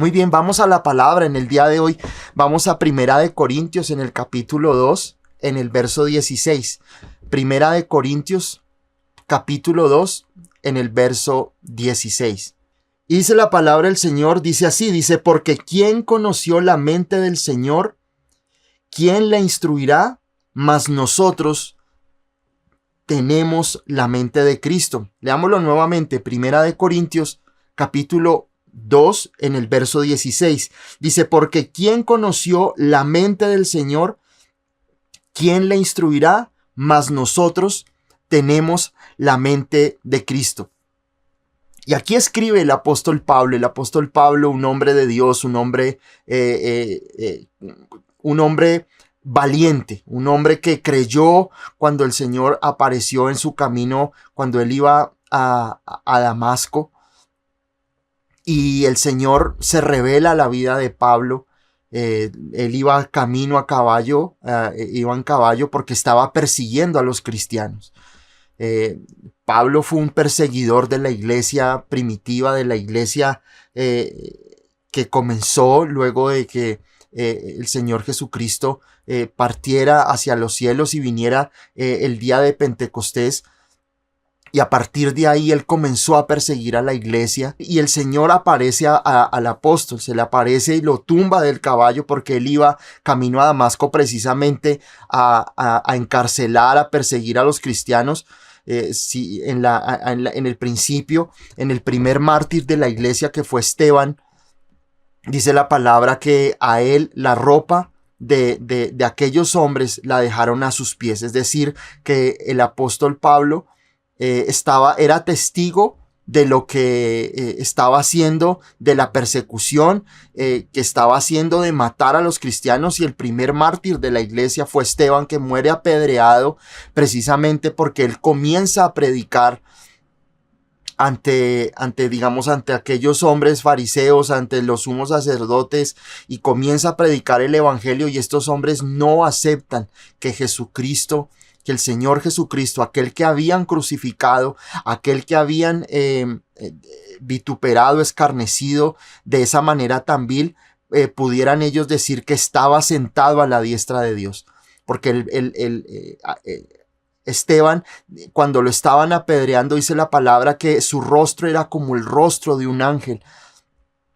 Muy bien, vamos a la palabra en el día de hoy. Vamos a Primera de Corintios en el capítulo 2, en el verso 16. Primera de Corintios, capítulo 2, en el verso 16. Y dice la palabra del Señor, dice así, dice, porque ¿quién conoció la mente del Señor? ¿Quién la instruirá? Mas nosotros tenemos la mente de Cristo. Leámoslo nuevamente, Primera de Corintios, capítulo 2 en el verso 16. Dice, porque ¿quién conoció la mente del Señor? ¿Quién la instruirá? Mas nosotros tenemos la mente de Cristo. Y aquí escribe el apóstol Pablo, un hombre de Dios, un hombre valiente, un hombre que creyó cuando el Señor apareció en su camino, cuando él iba a Damasco. Y el Señor se revela a la vida de Pablo. Él iba camino a caballo, iba en caballo porque estaba persiguiendo a los cristianos. Pablo fue un perseguidor de la iglesia primitiva, de la iglesia que comenzó luego de que el Señor Jesucristo partiera hacia los cielos y viniera el día de Pentecostés. Y a partir de ahí él comenzó a perseguir a la iglesia y el Señor aparece al apóstol, se le aparece y lo tumba del caballo porque él iba camino a Damasco precisamente a encarcelar, a perseguir a los cristianos. En el principio, en el primer mártir de la iglesia que fue Esteban, dice la palabra que a él la ropa de aquellos hombres la dejaron a sus pies. Es decir, que el apóstol Pablo era testigo de lo que estaba haciendo, de la persecución que estaba haciendo de matar a los cristianos, y el primer mártir de la iglesia fue Esteban, que muere apedreado precisamente porque él comienza a predicar ante aquellos hombres fariseos, ante los sumos sacerdotes, y comienza a predicar el evangelio, y estos hombres no aceptan que el Señor Jesucristo, aquel que habían crucificado, aquel que habían vituperado, escarnecido de esa manera tan vil, pudieran ellos decir que estaba sentado a la diestra de Dios. Porque Esteban, cuando lo estaban apedreando, dice la palabra que su rostro era como el rostro de un ángel.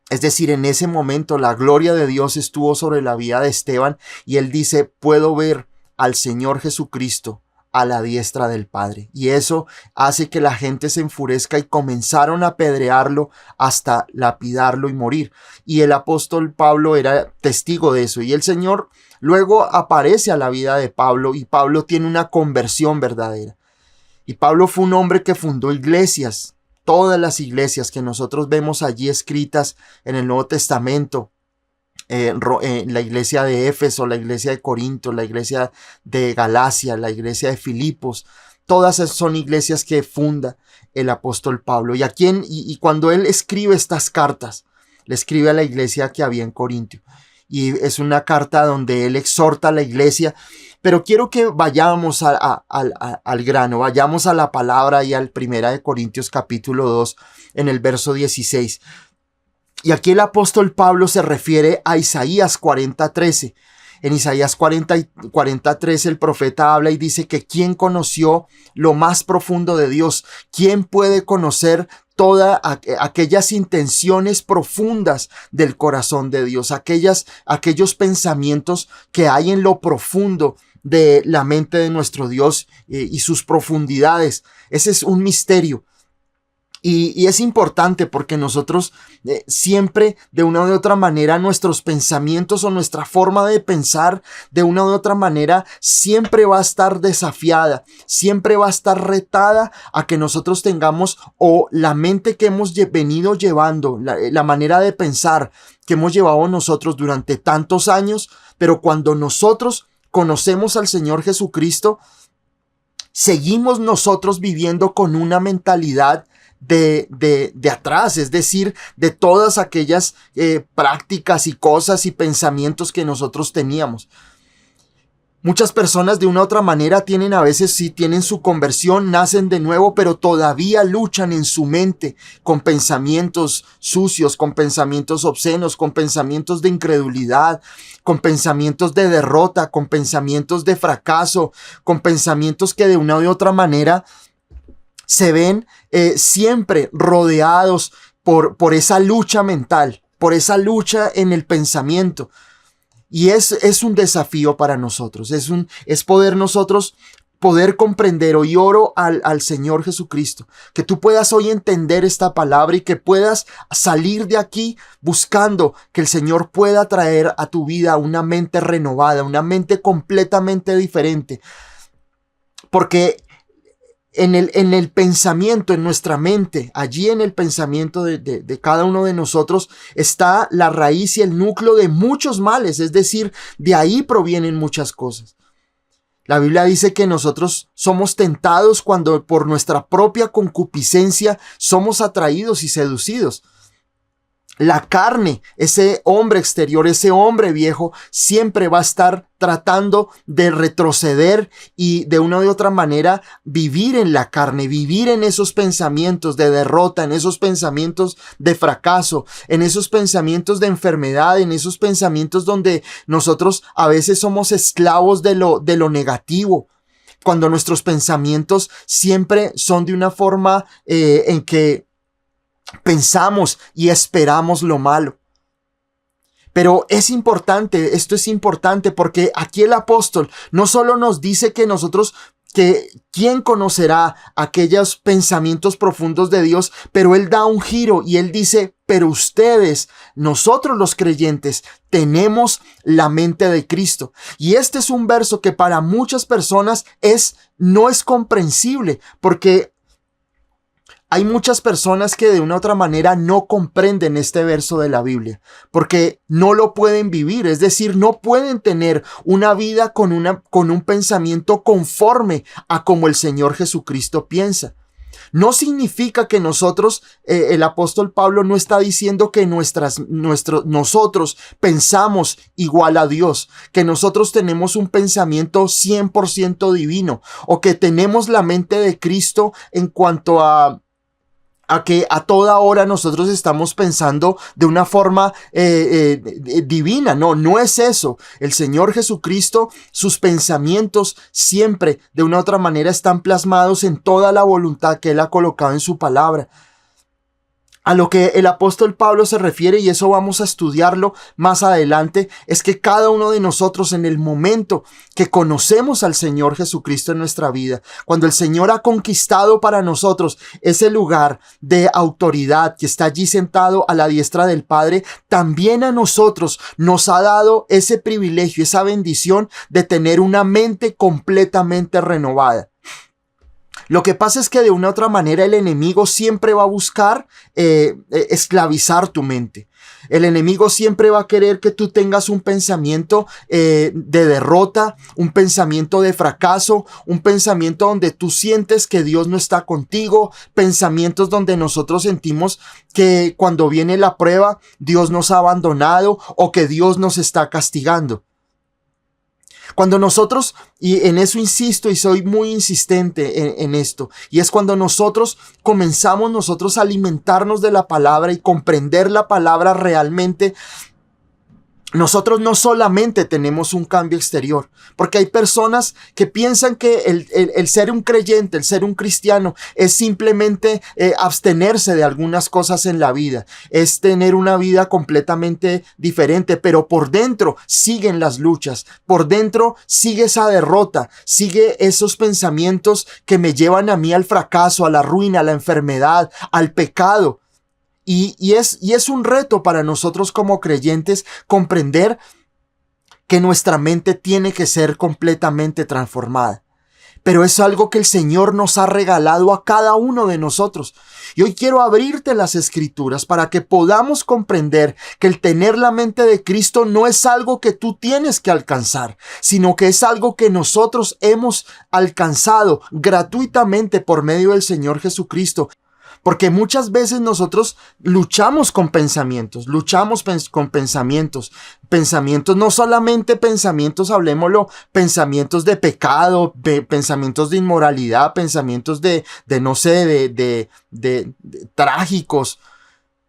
Es decir, en ese momento la gloria de Dios estuvo sobre la vida de Esteban, y él dice, puedo ver al Señor Jesucristo a la diestra del Padre. Y eso hace que la gente se enfurezca y comenzaron a apedrearlo hasta lapidarlo y morir. Y el apóstol Pablo era testigo de eso. Y el Señor luego aparece a la vida de Pablo, y Pablo tiene una conversión verdadera. Y Pablo fue un hombre que fundó iglesias, todas las iglesias que nosotros vemos allí escritas en el Nuevo Testamento. La iglesia de Éfeso, la iglesia de Corinto, la iglesia de Galacia, la iglesia de Filipos, todas son iglesias que funda el apóstol Pablo. Y cuando él escribe estas cartas, le escribe a la iglesia que había en Corinto, y es una carta donde él exhorta a la iglesia. Pero quiero que vayamos al grano, vayamos a la palabra y al Primera de Corintios capítulo 2 en el verso 16. Y aquí el apóstol Pablo se refiere a Isaías 40:13. En Isaías 40:13 el profeta habla y dice que ¿quién conoció lo más profundo de Dios? ¿Quién puede conocer todas aquellas intenciones profundas del corazón de Dios? Aquellos pensamientos que hay en lo profundo de la mente de nuestro Dios y sus profundidades. Ese es un misterio. Y es importante porque nosotros siempre, de una u otra manera, nuestros pensamientos o nuestra forma de pensar, de una u otra manera, siempre va a estar desafiada, siempre va a estar retada a que nosotros tengamos, o la mente que hemos venido llevando, la manera de pensar que hemos llevado nosotros durante tantos años, pero cuando nosotros conocemos al Señor Jesucristo, seguimos nosotros viviendo con una mentalidad de atrás, es decir, de todas aquellas prácticas y cosas y pensamientos que nosotros teníamos. Muchas personas de una u otra manera tienen a veces, sí, tienen su conversión, nacen de nuevo, pero todavía luchan en su mente con pensamientos sucios, con pensamientos obscenos, con pensamientos de incredulidad, con pensamientos de derrota, con pensamientos de fracaso, con pensamientos que de una u otra manera se ven siempre rodeados por esa lucha mental, por esa lucha en el pensamiento. Y es un desafío para nosotros, es poder nosotros poder comprender. Hoy oro al Señor Jesucristo, que tú puedas hoy entender esta palabra y que puedas salir de aquí buscando que el Señor pueda traer a tu vida una mente renovada, una mente completamente diferente. Porque en el pensamiento, en nuestra mente, allí en el pensamiento de cada uno de nosotros está la raíz y el núcleo de muchos males, es decir, de ahí provienen muchas cosas. La Biblia dice que nosotros somos tentados cuando por nuestra propia concupiscencia somos atraídos y seducidos. La carne, ese hombre exterior, ese hombre viejo, siempre va a estar tratando de retroceder y de una u otra manera vivir en la carne, vivir en esos pensamientos de derrota, en esos pensamientos de fracaso, en esos pensamientos de enfermedad, en esos pensamientos donde nosotros a veces somos esclavos de lo negativo. Cuando nuestros pensamientos siempre son de una forma en que pensamos y esperamos lo malo. Pero es importante, esto es importante porque aquí el apóstol no solo nos dice que nosotros, que quién conocerá aquellos pensamientos profundos de Dios, pero él da un giro y él dice, pero ustedes, nosotros los creyentes, tenemos la mente de Cristo. Y este es un verso que para muchas personas no es comprensible, porque hay muchas personas que de una u otra manera no comprenden este verso de la Biblia porque no lo pueden vivir, es decir, no pueden tener una vida con un pensamiento conforme a como el Señor Jesucristo piensa. No significa que nosotros, el apóstol Pablo no está diciendo que nosotros pensamos igual a Dios, que nosotros tenemos un pensamiento 100% divino o que tenemos la mente de Cristo en cuanto a que a toda hora nosotros estamos pensando de una forma divina. No es eso. El Señor Jesucristo, sus pensamientos siempre de una u otra manera están plasmados en toda la voluntad que Él ha colocado en su palabra. A lo que el apóstol Pablo se refiere, y eso vamos a estudiarlo más adelante, es que cada uno de nosotros en el momento que conocemos al Señor Jesucristo en nuestra vida, cuando el Señor ha conquistado para nosotros ese lugar de autoridad que está allí sentado a la diestra del Padre, también a nosotros nos ha dado ese privilegio, esa bendición de tener una mente completamente renovada. Lo que pasa es que de una u otra manera el enemigo siempre va a buscar esclavizar tu mente. El enemigo siempre va a querer que tú tengas un pensamiento de derrota, un pensamiento de fracaso, un pensamiento donde tú sientes que Dios no está contigo, pensamientos donde nosotros sentimos que cuando viene la prueba Dios nos ha abandonado o que Dios nos está castigando. Cuando nosotros, y en eso insisto y soy muy insistente en esto, y es cuando nosotros comenzamos a alimentarnos de la palabra y comprender la palabra realmente, nosotros no solamente tenemos un cambio exterior, porque hay personas que piensan que el ser un creyente, el ser un cristiano, es simplemente abstenerse de algunas cosas en la vida, es tener una vida completamente diferente, pero por dentro siguen las luchas, por dentro sigue esa derrota, sigue esos pensamientos que me llevan a mí al fracaso, a la ruina, a la enfermedad, al pecado. Y es un reto para nosotros como creyentes comprender que nuestra mente tiene que ser completamente transformada. Pero es algo que el Señor nos ha regalado a cada uno de nosotros. Y hoy quiero abrirte las Escrituras para que podamos comprender que el tener la mente de Cristo no es algo que tú tienes que alcanzar, sino que es algo que nosotros hemos alcanzado gratuitamente por medio del Señor Jesucristo. Porque muchas veces nosotros luchamos con pensamientos, pensamientos, no solamente pensamientos, hablemoslo, pensamientos de pecado, pensamientos de inmoralidad, pensamientos de trágicos,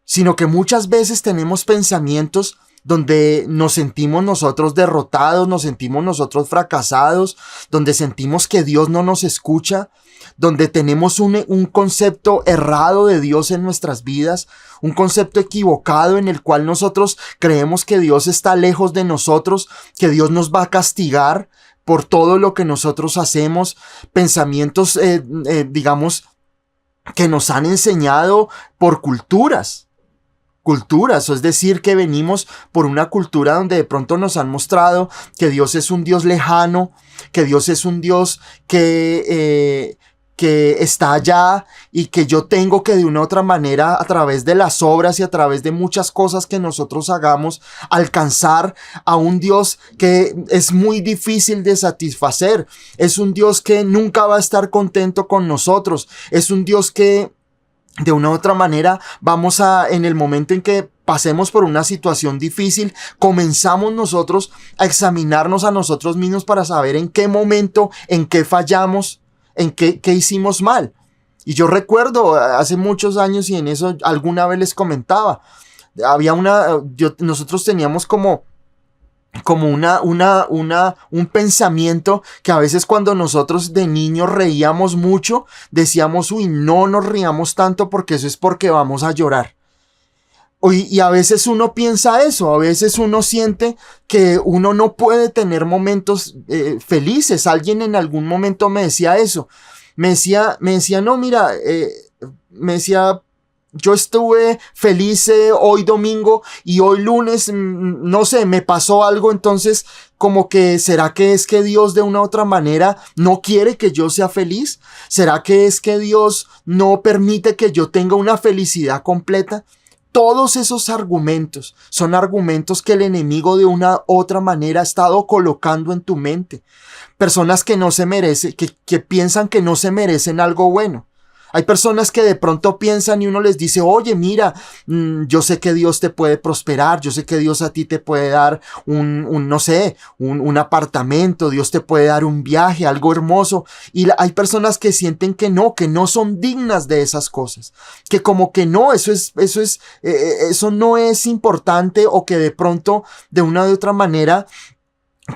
sino que muchas veces tenemos pensamientos donde nos sentimos nosotros derrotados, nos sentimos nosotros fracasados, donde sentimos que Dios no nos escucha, donde tenemos un concepto errado de Dios en nuestras vidas, un concepto equivocado en el cual nosotros creemos que Dios está lejos de nosotros, que Dios nos va a castigar por todo lo que nosotros hacemos, pensamientos, digamos, que nos han enseñado por culturas, es decir, que venimos por una cultura donde de pronto nos han mostrado que Dios es un Dios lejano, que Dios es un Dios que está allá y que yo tengo que de una u otra manera, a través de las obras y a través de muchas cosas que nosotros hagamos, alcanzar a un Dios que es muy difícil de satisfacer. Es un Dios que nunca va a estar contento con nosotros. Es un Dios que de una u otra manera en el momento en que pasemos por una situación difícil, comenzamos nosotros a examinarnos a nosotros mismos para saber en qué momento, en qué fallamos, en qué hicimos mal. Y yo recuerdo hace muchos años, y en eso alguna vez les comentaba, nosotros teníamos como un pensamiento que a veces cuando nosotros de niños reíamos mucho, decíamos, uy, no nos riamos tanto porque eso es porque vamos a llorar. Y a veces uno piensa eso, a veces uno siente que uno no puede tener momentos felices. Alguien en algún momento me decía eso. Me decía, no, mira, yo estuve feliz hoy domingo y hoy lunes, no sé, me pasó algo, entonces como que ¿será que es que Dios de una u otra manera no quiere que yo sea feliz? ¿Será que es que Dios no permite que yo tenga una felicidad completa? Todos esos argumentos son argumentos que el enemigo de una u otra manera ha estado colocando en tu mente. Personas que no se merecen, que piensan que no se merecen algo bueno. Hay personas que de pronto piensan y uno les dice, oye, mira, yo sé que Dios te puede prosperar, yo sé que Dios a ti te puede dar un apartamento, Dios te puede dar un viaje, algo hermoso. Y hay personas que sienten que no son dignas de esas cosas, que como que no, eso no es importante, o que de pronto, de una u otra manera,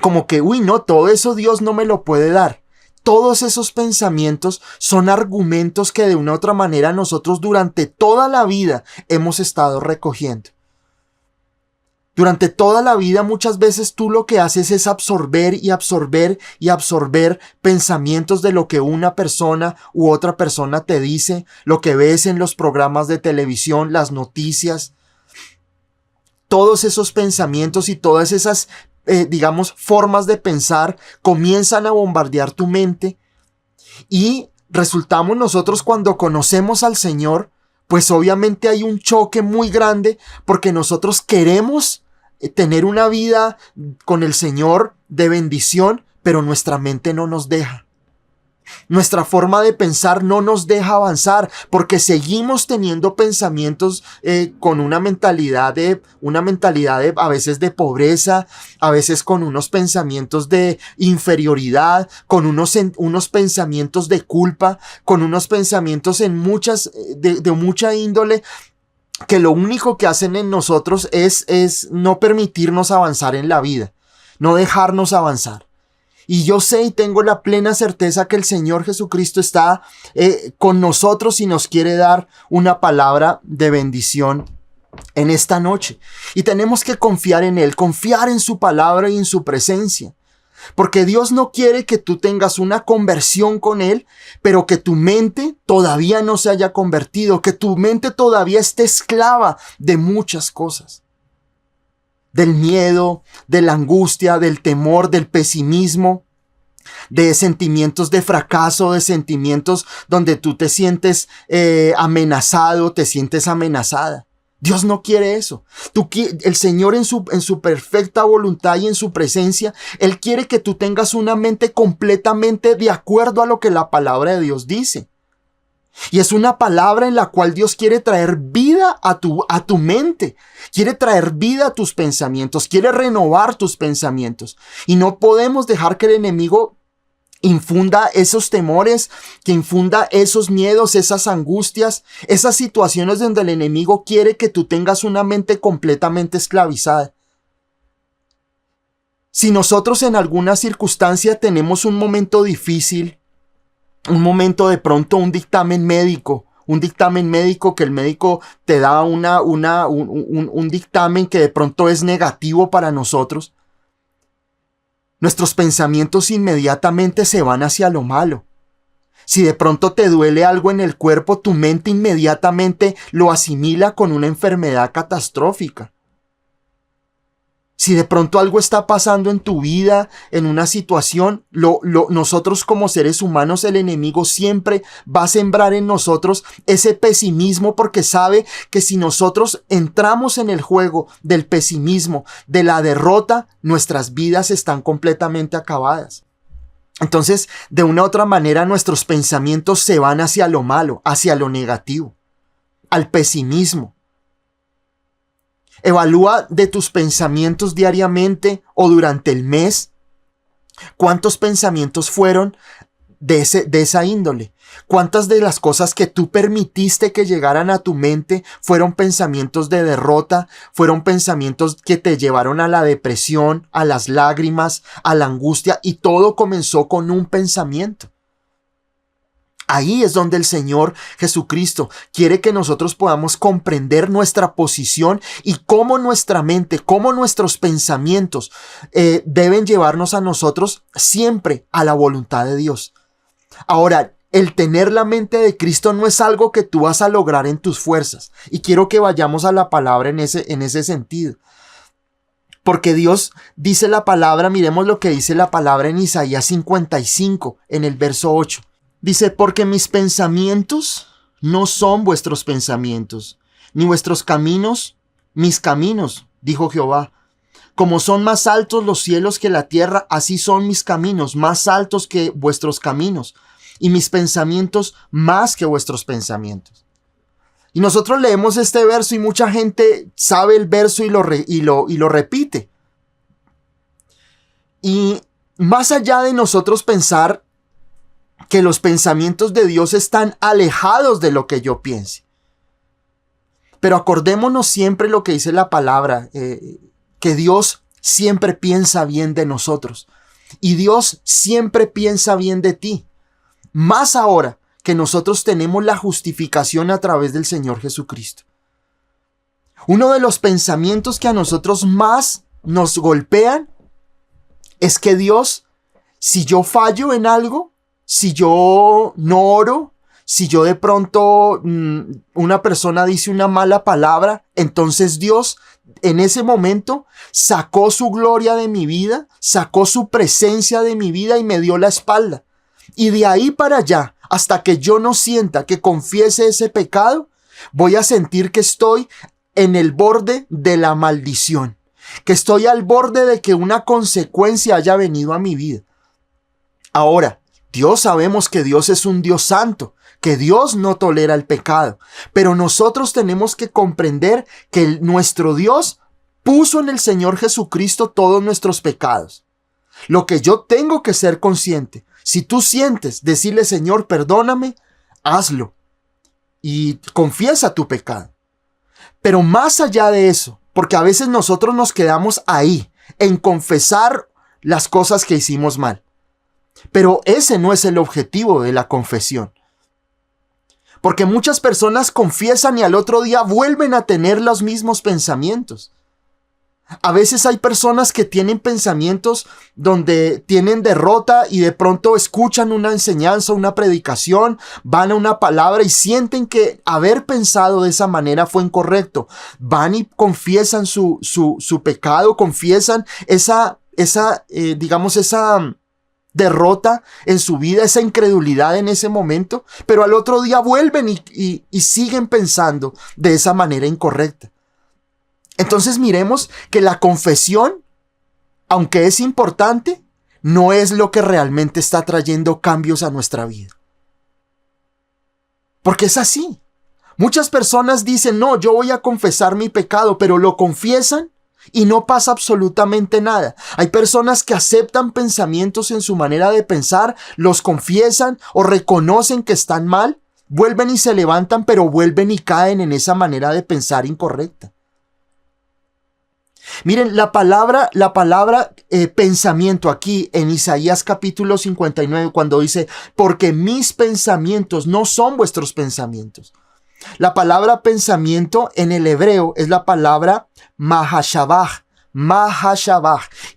como que, uy, no, todo eso Dios no me lo puede dar. Todos esos pensamientos son argumentos que de una u otra manera nosotros durante toda la vida hemos estado recogiendo. Durante toda la vida muchas veces tú lo que haces es absorber y absorber y absorber pensamientos de lo que una persona u otra persona te dice, lo que ves en los programas de televisión, las noticias. Todos esos pensamientos y todas esas formas de pensar comienzan a bombardear tu mente, y resultamos nosotros, cuando conocemos al Señor, pues obviamente hay un choque muy grande, porque nosotros queremos tener una vida con el Señor de bendición, pero nuestra mente no nos deja. Nuestra forma de pensar no nos deja avanzar, porque seguimos teniendo pensamientos con una mentalidad de a veces de pobreza, a veces con unos pensamientos de inferioridad, con unos pensamientos de culpa, con unos pensamientos de mucha índole, que lo único que hacen en nosotros es no permitirnos avanzar en la vida, no dejarnos avanzar. Y yo sé y tengo la plena certeza que el Señor Jesucristo está con nosotros y nos quiere dar una palabra de bendición en esta noche. Y tenemos que confiar en Él, confiar en su palabra y en su presencia. Porque Dios no quiere que tú tengas una conversión con Él, pero que tu mente todavía no se haya convertido, que tu mente todavía esté esclava de muchas cosas. Del miedo, de la angustia, del temor, del pesimismo, de sentimientos de fracaso, de sentimientos donde tú te sientes amenazado, te sientes amenazada. Dios no quiere eso. El Señor en su perfecta voluntad y en su presencia, Él quiere que tú tengas una mente completamente de acuerdo a lo que la palabra de Dios dice. Y es una palabra en la cual Dios quiere traer vida a tu mente, quiere traer vida a tus pensamientos, quiere renovar tus pensamientos. Y no podemos dejar que el enemigo infunda esos temores, que infunda esos miedos, esas angustias, esas situaciones donde el enemigo quiere que tú tengas una mente completamente esclavizada. Si nosotros en alguna circunstancia tenemos un momento difícil, un momento de pronto un dictamen médico que el médico te da un dictamen que de pronto es negativo para nosotros, nuestros pensamientos inmediatamente se van hacia lo malo. Si de pronto te duele algo en el cuerpo, tu mente inmediatamente lo asimila con una enfermedad catastrófica. Si de pronto algo está pasando en tu vida, en una situación, nosotros como seres humanos, el enemigo siempre va a sembrar en nosotros ese pesimismo, porque sabe que si nosotros entramos en el juego del pesimismo, de la derrota, nuestras vidas están completamente acabadas. Entonces, de una u otra manera, nuestros pensamientos se van hacia lo malo, hacia lo negativo, al pesimismo. Evalúa de tus pensamientos diariamente o durante el mes cuántos pensamientos fueron de esa índole. Cuántas de las cosas que tú permitiste que llegaran a tu mente fueron pensamientos de derrota, fueron pensamientos que te llevaron a la depresión, a las lágrimas, a la angustia, y todo comenzó con un pensamiento. Ahí es donde el Señor Jesucristo quiere que nosotros podamos comprender nuestra posición y cómo nuestra mente, cómo nuestros pensamientos deben llevarnos a nosotros siempre a la voluntad de Dios. Ahora, el tener la mente de Cristo no es algo que tú vas a lograr en tus fuerzas. Y quiero que vayamos a la palabra en ese sentido. Porque Dios dice la palabra, miremos lo que dice la palabra en Isaías 55, en el verso 8. Dice, porque mis pensamientos no son vuestros pensamientos, ni vuestros caminos, mis caminos, dijo Jehová. Como son más altos los cielos que la tierra, así son mis caminos, más altos que vuestros caminos, y mis pensamientos más que vuestros pensamientos. Y nosotros leemos este verso y mucha gente sabe el verso y lo repite. Y más allá de nosotros pensar que los pensamientos de Dios están alejados de lo que yo piense. Pero acordémonos siempre lo que dice la palabra, que Dios siempre piensa bien de nosotros. Y Dios siempre piensa bien de ti. Más ahora que nosotros tenemos la justificación a través del Señor Jesucristo. Uno de los pensamientos que a nosotros más nos golpean es que Dios, si yo fallo en algo, si yo no oro, si yo de pronto una persona dice una mala palabra, entonces Dios en ese momento sacó su gloria de mi vida, sacó su presencia de mi vida y me dio la espalda. Y de ahí para allá, hasta que yo no sienta que confiese ese pecado, voy a sentir que estoy en el borde de la maldición, que estoy al borde de que una consecuencia haya venido a mi vida. Ahora, Dios sabemos que Dios es un Dios santo, que Dios no tolera el pecado, pero nosotros tenemos que comprender que nuestro Dios puso en el Señor Jesucristo todos nuestros pecados. Lo que yo tengo que ser consciente, si tú sientes decirle Señor, perdóname, hazlo y confiesa tu pecado. Pero más allá de eso, porque a veces nosotros nos quedamos ahí, en confesar las cosas que hicimos mal. Pero ese no es el objetivo de la confesión. Porque muchas personas confiesan y al otro día vuelven a tener los mismos pensamientos. A veces hay personas que tienen pensamientos donde tienen derrota y de pronto escuchan una enseñanza, una predicación, van a una palabra y sienten que haber pensado de esa manera fue incorrecto. Van y confiesan su pecado, confiesan esa derrota en su vida, esa incredulidad en ese momento, pero al otro día vuelven y siguen pensando de esa manera incorrecta. Entonces miremos que la confesión, aunque es importante, no es lo que realmente está trayendo cambios a nuestra vida. Porque es así. Muchas personas dicen, no, yo voy a confesar mi pecado, pero lo confiesan y no pasa absolutamente nada. Hay personas que aceptan pensamientos en su manera de pensar, los confiesan o reconocen que están mal, vuelven y se levantan, pero vuelven y caen en esa manera de pensar incorrecta. Miren, la palabra pensamiento aquí en Isaías capítulo 59, cuando dice, porque mis pensamientos no son vuestros pensamientos. La palabra pensamiento en el hebreo es la palabra mahashabah,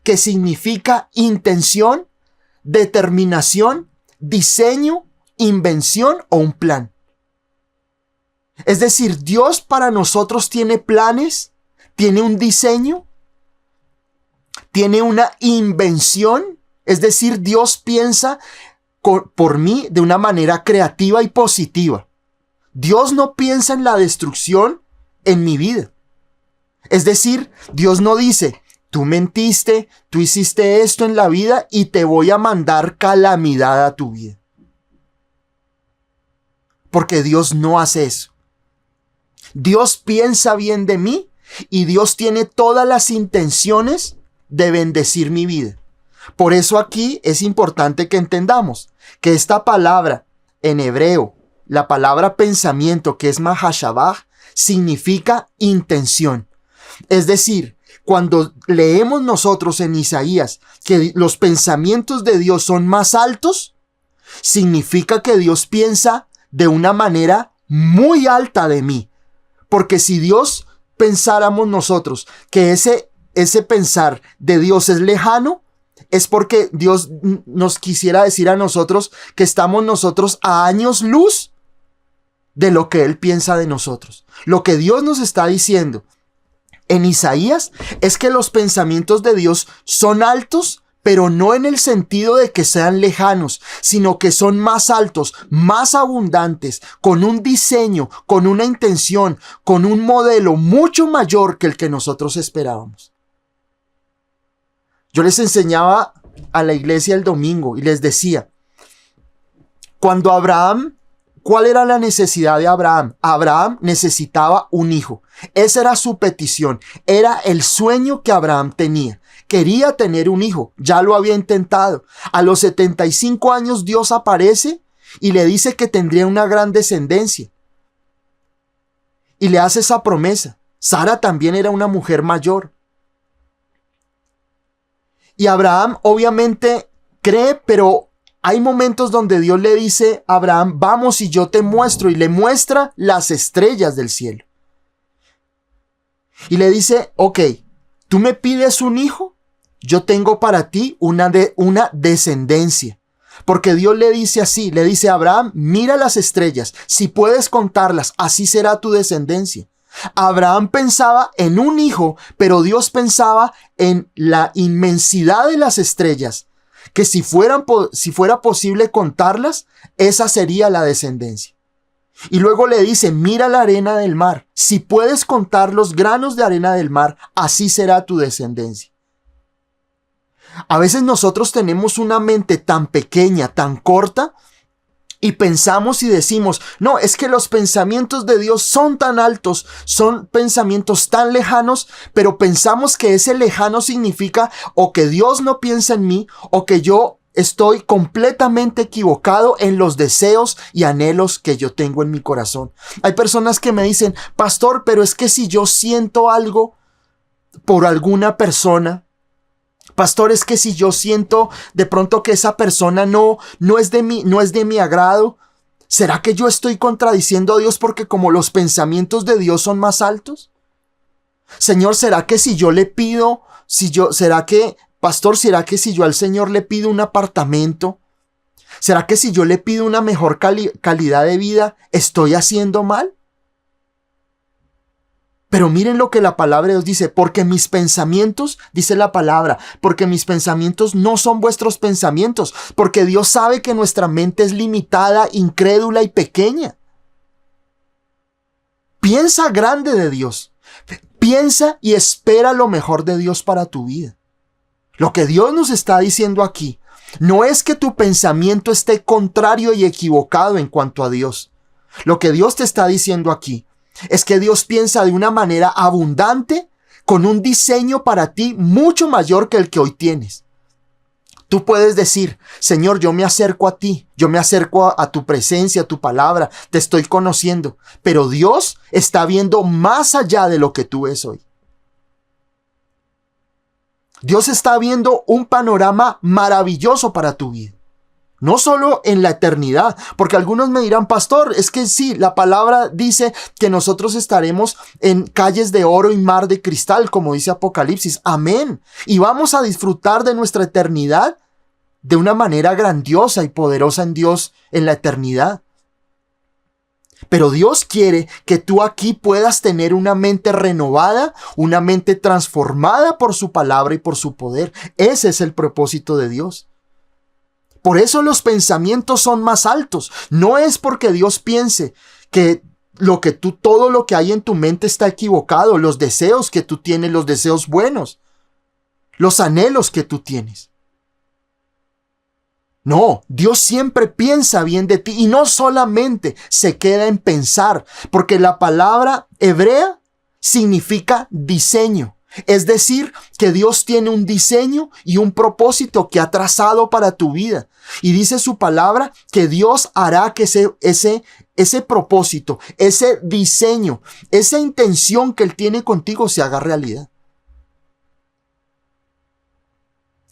que significa intención, determinación, diseño, invención o un plan. Es decir, Dios para nosotros tiene planes, tiene un diseño, tiene una invención, es decir, Dios piensa por mí de una manera creativa y positiva. Dios no piensa en la destrucción en mi vida. Es decir, Dios no dice, tú mentiste, tú hiciste esto en la vida y te voy a mandar calamidad a tu vida. Porque Dios no hace eso. Dios piensa bien de mí y Dios tiene todas las intenciones de bendecir mi vida. Por eso aquí es importante que entendamos que esta palabra en hebreo, la palabra pensamiento, que es mahashabah, significa intención. Es decir, cuando leemos nosotros en Isaías que los pensamientos de Dios son más altos, significa que Dios piensa de una manera muy alta de mí. Porque si Dios pensáramos nosotros que ese pensar de Dios es lejano, es porque Dios nos quisiera decir a nosotros que estamos nosotros a años luz de lo que Él piensa de nosotros. Lo que Dios nos está diciendo en Isaías es que los pensamientos de Dios son altos, pero no en el sentido de que sean lejanos, sino que son más altos, más abundantes, con un diseño, con una intención, con un modelo mucho mayor que el que nosotros esperábamos. Yo les enseñaba a la iglesia el domingo y les decía, cuando Abraham, ¿cuál era la necesidad de Abraham? Abraham necesitaba un hijo. Esa era su petición. Era el sueño que Abraham tenía. Quería tener un hijo. Ya lo había intentado. A los 75 años Dios aparece y le dice que tendría una gran descendencia. Y le hace esa promesa. Sara también era una mujer mayor. Y Abraham obviamente cree, pero hay momentos donde Dios le dice a Abraham, vamos y yo te muestro, y le muestra las estrellas del cielo. Y le dice, ok, tú me pides un hijo, yo tengo para ti una descendencia. Porque Dios le dice así, le dice a Abraham, mira las estrellas, si puedes contarlas, así será tu descendencia. Abraham pensaba en un hijo, pero Dios pensaba en la inmensidad de las estrellas, que si fuera posible contarlas, esa sería la descendencia. Y luego le dice, mira la arena del mar, si puedes contar los granos de arena del mar, así será tu descendencia. A veces nosotros tenemos una mente tan pequeña, tan corta, y pensamos y decimos, no, es que los pensamientos de Dios son tan altos, son pensamientos tan lejanos, pero pensamos que ese lejano significa o que Dios no piensa en mí, o que yo estoy completamente equivocado en los deseos y anhelos que yo tengo en mi corazón. Hay personas que me dicen, pastor, pero es que si yo siento algo por alguna persona, pastor, es que si yo siento de pronto que esa persona no es de mi agrado, ¿será que yo estoy contradiciendo a Dios porque como los pensamientos de Dios son más altos? Señor, ¿será que si yo le pido, pastor, será que si yo al Señor le pido un apartamento, será que si yo le pido una mejor calidad de vida, estoy haciendo mal? Pero miren lo que la palabra de Dios dice, porque mis pensamientos, dice la palabra, porque mis pensamientos no son vuestros pensamientos, porque Dios sabe que nuestra mente es limitada, incrédula y pequeña. Piensa grande de Dios, piensa y espera lo mejor de Dios para tu vida. Lo que Dios nos está diciendo aquí, no es que tu pensamiento esté contrario y equivocado en cuanto a Dios. Lo que Dios te está diciendo aquí es que Dios piensa de una manera abundante, con un diseño para ti mucho mayor que el que hoy tienes. Tú puedes decir: Señor, yo me acerco a ti, yo me acerco a tu presencia, a tu palabra, te estoy conociendo, pero Dios está viendo más allá de lo que tú ves hoy. Dios está viendo un panorama maravilloso para tu vida. No solo en la eternidad, porque algunos me dirán: pastor, es que sí, la palabra dice que nosotros estaremos en calles de oro y mar de cristal, como dice Apocalipsis. Amén. Y vamos a disfrutar de nuestra eternidad de una manera grandiosa y poderosa en Dios en la eternidad. Pero Dios quiere que tú aquí puedas tener una mente renovada, una mente transformada por su palabra y por su poder. Ese es el propósito de Dios. Por eso los pensamientos son más altos. No es porque Dios piense que todo lo que hay en tu mente está equivocado. Los deseos que tú tienes, los deseos buenos, los anhelos que tú tienes. No, Dios siempre piensa bien de ti y no solamente se queda en pensar, porque la palabra hebrea significa diseño. Es decir, que Dios tiene un diseño y un propósito que ha trazado para tu vida. Y dice su palabra que Dios hará que ese propósito, ese diseño, esa intención que Él tiene contigo se haga realidad.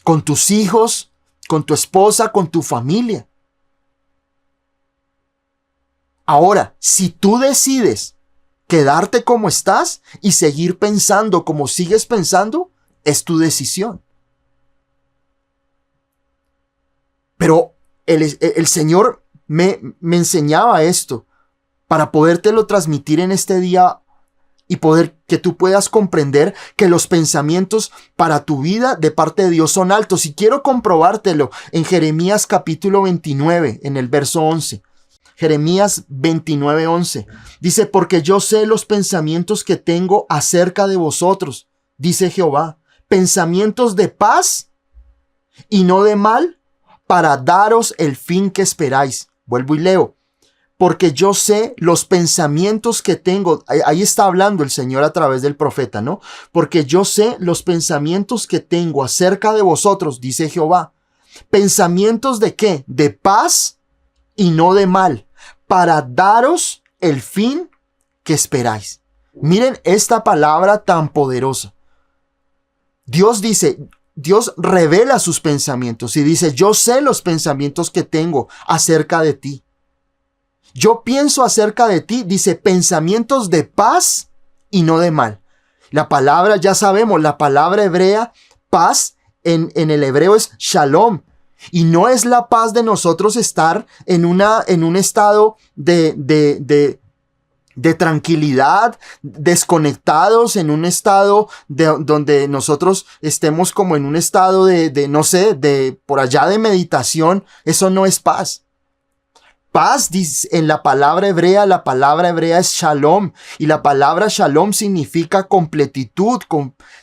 Con tus hijos, con tu esposa, con tu familia. Ahora, si tú decides quedarte como estás y seguir pensando como sigues pensando, es tu decisión. Pero el Señor me enseñaba esto para podértelo transmitir en este día y poder que tú puedas comprender que los pensamientos para tu vida de parte de Dios son altos. Y quiero comprobártelo en Jeremías capítulo 29, en el verso 11. Jeremías 29:11. Dice: porque yo sé los pensamientos que tengo acerca de vosotros, dice Jehová, pensamientos de paz y no de mal, para daros el fin que esperáis. Vuelvo y leo: porque yo sé los pensamientos que tengo. Ahí está hablando el Señor a través del profeta, ¿no? Porque yo sé los pensamientos que tengo acerca de vosotros, dice Jehová. ¿Pensamientos de qué? De paz y no de mal, para daros el fin que esperáis. Miren esta palabra tan poderosa. Dios revela sus pensamientos y dice: yo sé los pensamientos que tengo acerca de ti. Yo pienso acerca de ti, dice, pensamientos de paz y no de mal. La palabra, ya sabemos, la palabra hebrea, paz, en el hebreo es shalom. Y no es la paz de nosotros estar en un estado de tranquilidad, desconectados, en un estado donde nosotros estemos como en un estado no sé, por allá de meditación. Eso no es paz. Paz, dice en la palabra hebrea es shalom, y la palabra shalom significa completitud,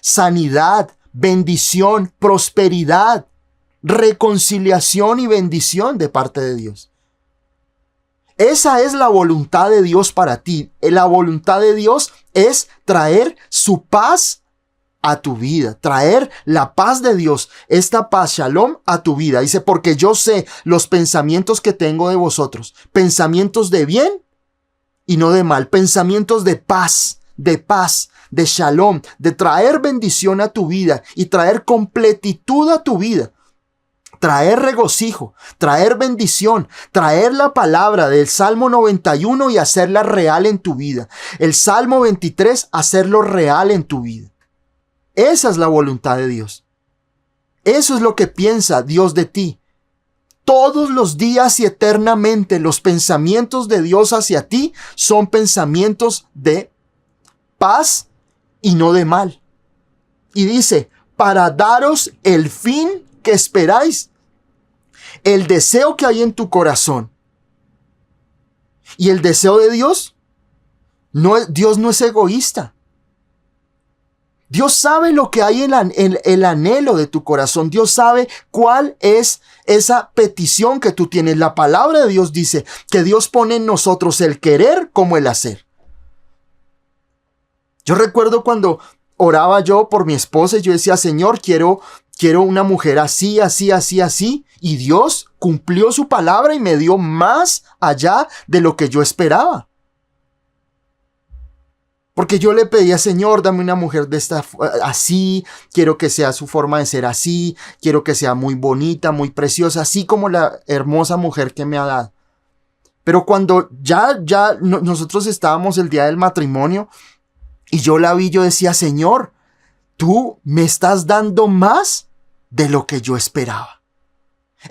sanidad, bendición, prosperidad, reconciliación y bendición de parte de Dios. Esa es la voluntad de Dios para ti. La voluntad de Dios es traer su paz a tu vida, traer la paz de Dios, esta paz, shalom, a tu vida. Dice: porque yo sé los pensamientos que tengo de vosotros, pensamientos de bien y no de mal, pensamientos de paz, de shalom, de traer bendición a tu vida y traer completitud a tu vida. Traer regocijo, traer bendición, traer la palabra del Salmo 91 y hacerla real en tu vida. El Salmo 23, hacerlo real en tu vida. Esa es la voluntad de Dios. Eso es lo que piensa Dios de ti. Todos los días y eternamente los pensamientos de Dios hacia ti son pensamientos de paz y no de mal. Y dice: para daros el fin que esperáis. El deseo que hay en tu corazón y el deseo de Dios, Dios no es egoísta. Dios sabe lo que hay en el anhelo de tu corazón. Dios sabe cuál es esa petición que tú tienes. La palabra de Dios dice que Dios pone en nosotros el querer como el hacer. Yo recuerdo cuando oraba yo por mi esposa y yo decía, Señor, quiero una mujer así, así, así, así. Y Dios cumplió su palabra y me dio más allá de lo que yo esperaba. Porque yo le pedía, Señor, dame una mujer de esta así, quiero que sea su forma de ser así, quiero que sea muy bonita, muy preciosa, así como la hermosa mujer que me ha dado. Pero cuando nosotros estábamos el día del matrimonio y yo la vi, yo decía, Señor, tú me estás dando más de lo que yo esperaba.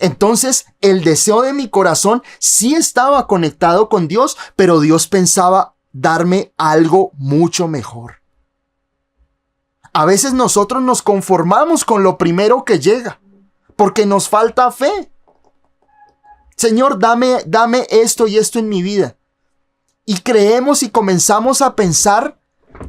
Entonces, el deseo de mi corazón sí estaba conectado con Dios, pero Dios pensaba darme algo mucho mejor. A veces nosotros nos conformamos con lo primero que llega, porque nos falta fe. Señor, dame esto y esto en mi vida. Y creemos y comenzamos a pensar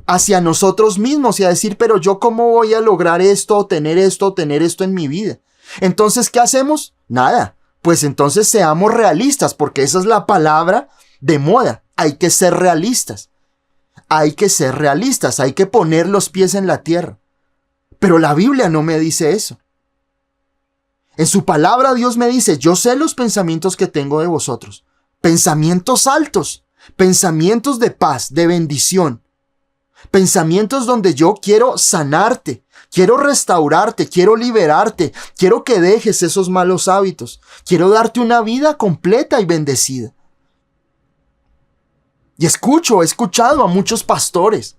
hacia nosotros mismos y a decir, pero yo cómo voy a lograr esto, tener esto en mi vida. Entonces, ¿qué hacemos? Nada. Pues entonces seamos realistas, porque esa es la palabra de moda. Hay que ser realistas. Hay que ser realistas. Hay que poner los pies en la tierra. Pero la Biblia no me dice eso. En su palabra Dios me dice, yo sé los pensamientos que tengo de vosotros. Pensamientos altos. Pensamientos de paz, de bendición. Pensamientos donde yo quiero sanarte. Quiero restaurarte, quiero liberarte. Quiero que dejes esos malos hábitos. Quiero darte una vida completa y bendecida. Y he escuchado a muchos pastores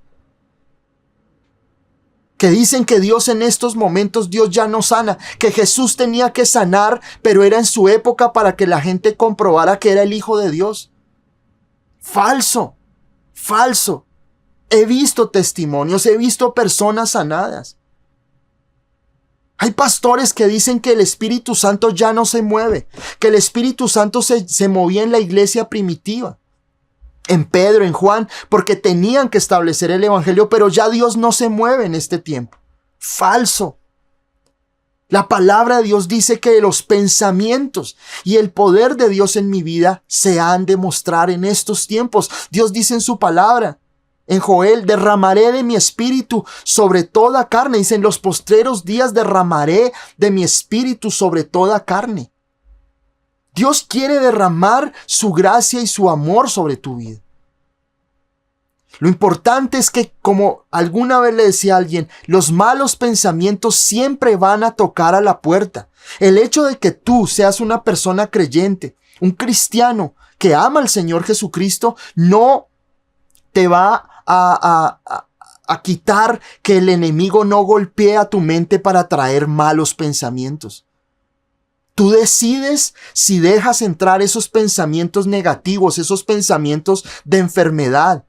que dicen que Dios en estos momentos, Dios ya no sana, que Jesús tenía que sanar, pero era en su época para que la gente comprobara que era el Hijo de Dios. Falso, falso. He visto testimonios, he visto personas sanadas. Hay pastores que dicen que el Espíritu Santo ya no se mueve, que el Espíritu Santo se movía en la iglesia primitiva. En Pedro, en Juan, porque tenían que establecer el evangelio, pero ya Dios no se mueve en este tiempo. Falso. La palabra de Dios dice que los pensamientos y el poder de Dios en mi vida se han de mostrar en estos tiempos. Dios dice en su palabra, en Joel, derramaré de mi espíritu sobre toda carne. Dice, en los postreros días derramaré de mi espíritu sobre toda carne. Dios quiere derramar su gracia y su amor sobre tu vida. Lo importante es que, como alguna vez le decía a alguien, los malos pensamientos siempre van a tocar a la puerta. El hecho de que tú seas una persona creyente, un cristiano que ama al Señor Jesucristo, no te va a quitar que el enemigo no golpee a tu mente para traer malos pensamientos. Tú decides si dejas entrar esos pensamientos negativos, esos pensamientos de enfermedad.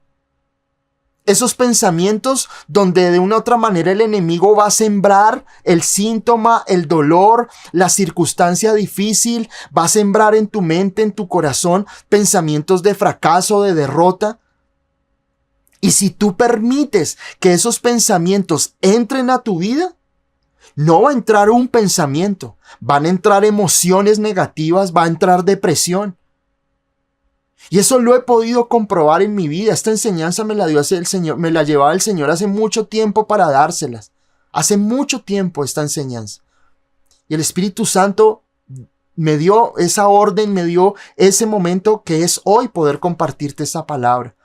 Esos pensamientos donde de una u otra manera el enemigo va a sembrar el síntoma, el dolor, la circunstancia difícil, va a sembrar en tu mente, en tu corazón, pensamientos de fracaso, de derrota. Y si tú permites que esos pensamientos entren a tu vida, no va a entrar un pensamiento, van a entrar emociones negativas, va a entrar depresión. Y eso lo he podido comprobar en mi vida. Esta enseñanza me la dio el Señor, me la llevaba el Señor hace mucho tiempo para dárselas. Hace mucho tiempo esta enseñanza. Y el Espíritu Santo me dio esa orden, me dio ese momento que es hoy poder compartirte esa palabra.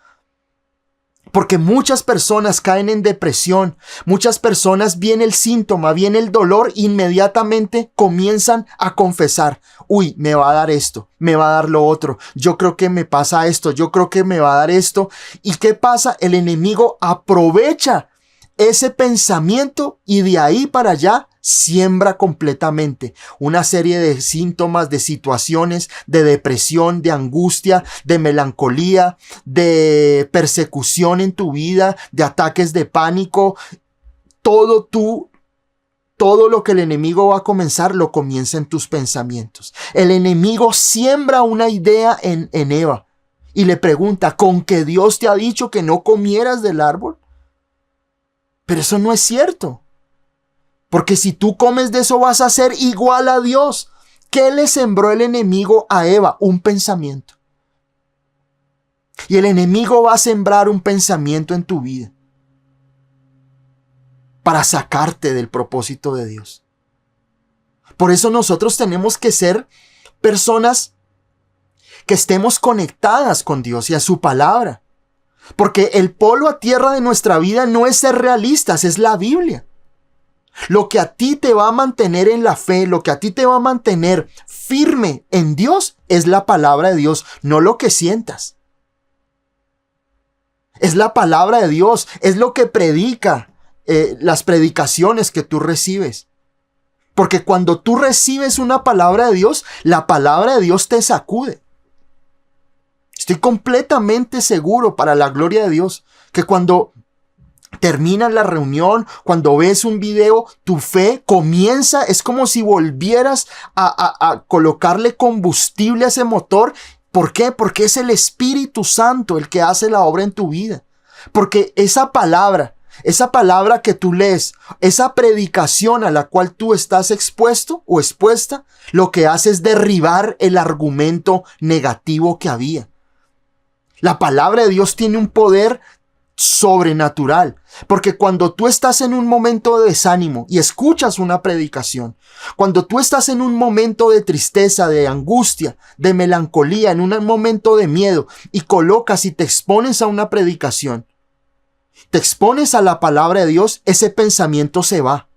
Porque muchas personas caen en depresión, muchas personas viene el síntoma, viene el dolor, inmediatamente comienzan a confesar, uy, me va a dar esto, me va a dar lo otro, yo creo que me pasa esto, yo creo que me va a dar esto. ¿Y qué pasa? El enemigo aprovecha ese pensamiento y de ahí para allá siembra completamente una serie de síntomas, de situaciones, de depresión, de angustia, de melancolía, de persecución en tu vida, de ataques de pánico. Todo lo que el enemigo va a comenzar, lo comienza en tus pensamientos. El enemigo siembra una idea en Eva y le pregunta, ¿con que Dios te ha dicho que no comieras del árbol? Pero eso no es cierto. Porque si tú comes de eso vas a ser igual a Dios. ¿Qué le sembró el enemigo a Eva? Un pensamiento. Y el enemigo va a sembrar un pensamiento en tu vida para sacarte del propósito de Dios. Por eso nosotros tenemos que ser personas que estemos conectadas con Dios y a su palabra. Porque el polo a tierra de nuestra vida no es ser realistas, es la Biblia. Lo que a ti te va a mantener en la fe, lo que a ti te va a mantener firme en Dios, es la palabra de Dios, no lo que sientas. Es la palabra de Dios, es lo que predica, las predicaciones que tú recibes. Porque cuando tú recibes una palabra de Dios, la palabra de Dios te sacude. Estoy completamente seguro, para la gloria de Dios, que cuando terminas la reunión, cuando ves un video, tu fe comienza, es como si volvieras a colocarle combustible a ese motor. ¿Por qué? Porque es el Espíritu Santo el que hace la obra en tu vida. Porque esa palabra que tú lees, esa predicación a la cual tú estás expuesto o expuesta, lo que hace es derribar el argumento negativo que había. La palabra de Dios tiene un poder sobrenatural, porque cuando tú estás en un momento de desánimo y escuchas una predicación, cuando tú estás en un momento de tristeza, de angustia, de melancolía, en un momento de miedo y colocas y te expones a una predicación, te expones a la palabra de Dios, ese pensamiento se va.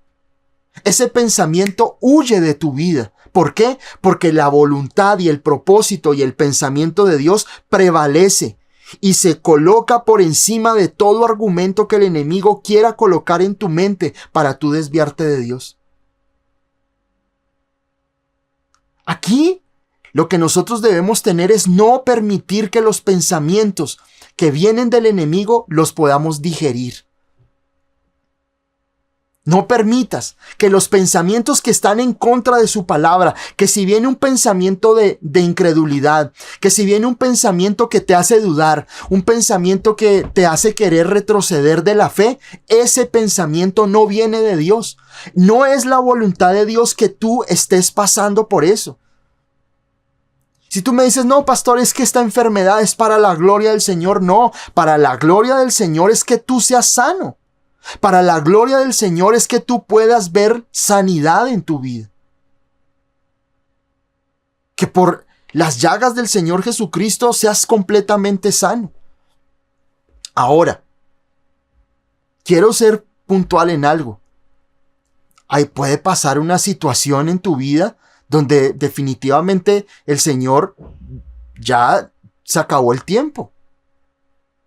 Ese pensamiento huye de tu vida. ¿Por qué? Porque la voluntad y el propósito y el pensamiento de Dios prevalece y se coloca por encima de todo argumento que el enemigo quiera colocar en tu mente para tú desviarte de Dios. Aquí lo que nosotros debemos tener es no permitir que los pensamientos que vienen del enemigo los podamos digerir. No permitas que los pensamientos que están en contra de su palabra, que si viene un pensamiento de incredulidad, que si viene un pensamiento que te hace dudar, un pensamiento que te hace querer retroceder de la fe, ese pensamiento no viene de Dios. No es la voluntad de Dios que tú estés pasando por eso. Si tú me dices, no, pastor, es que esta enfermedad es para la gloria del Señor. No, para la gloria del Señor es que tú seas sano. Para la gloria del Señor es que tú puedas ver sanidad en tu vida. Que por las llagas del Señor Jesucristo seas completamente sano. Ahora, quiero ser puntual en algo. Ahí puede pasar una situación en tu vida donde definitivamente el Señor ya se acabó el tiempo.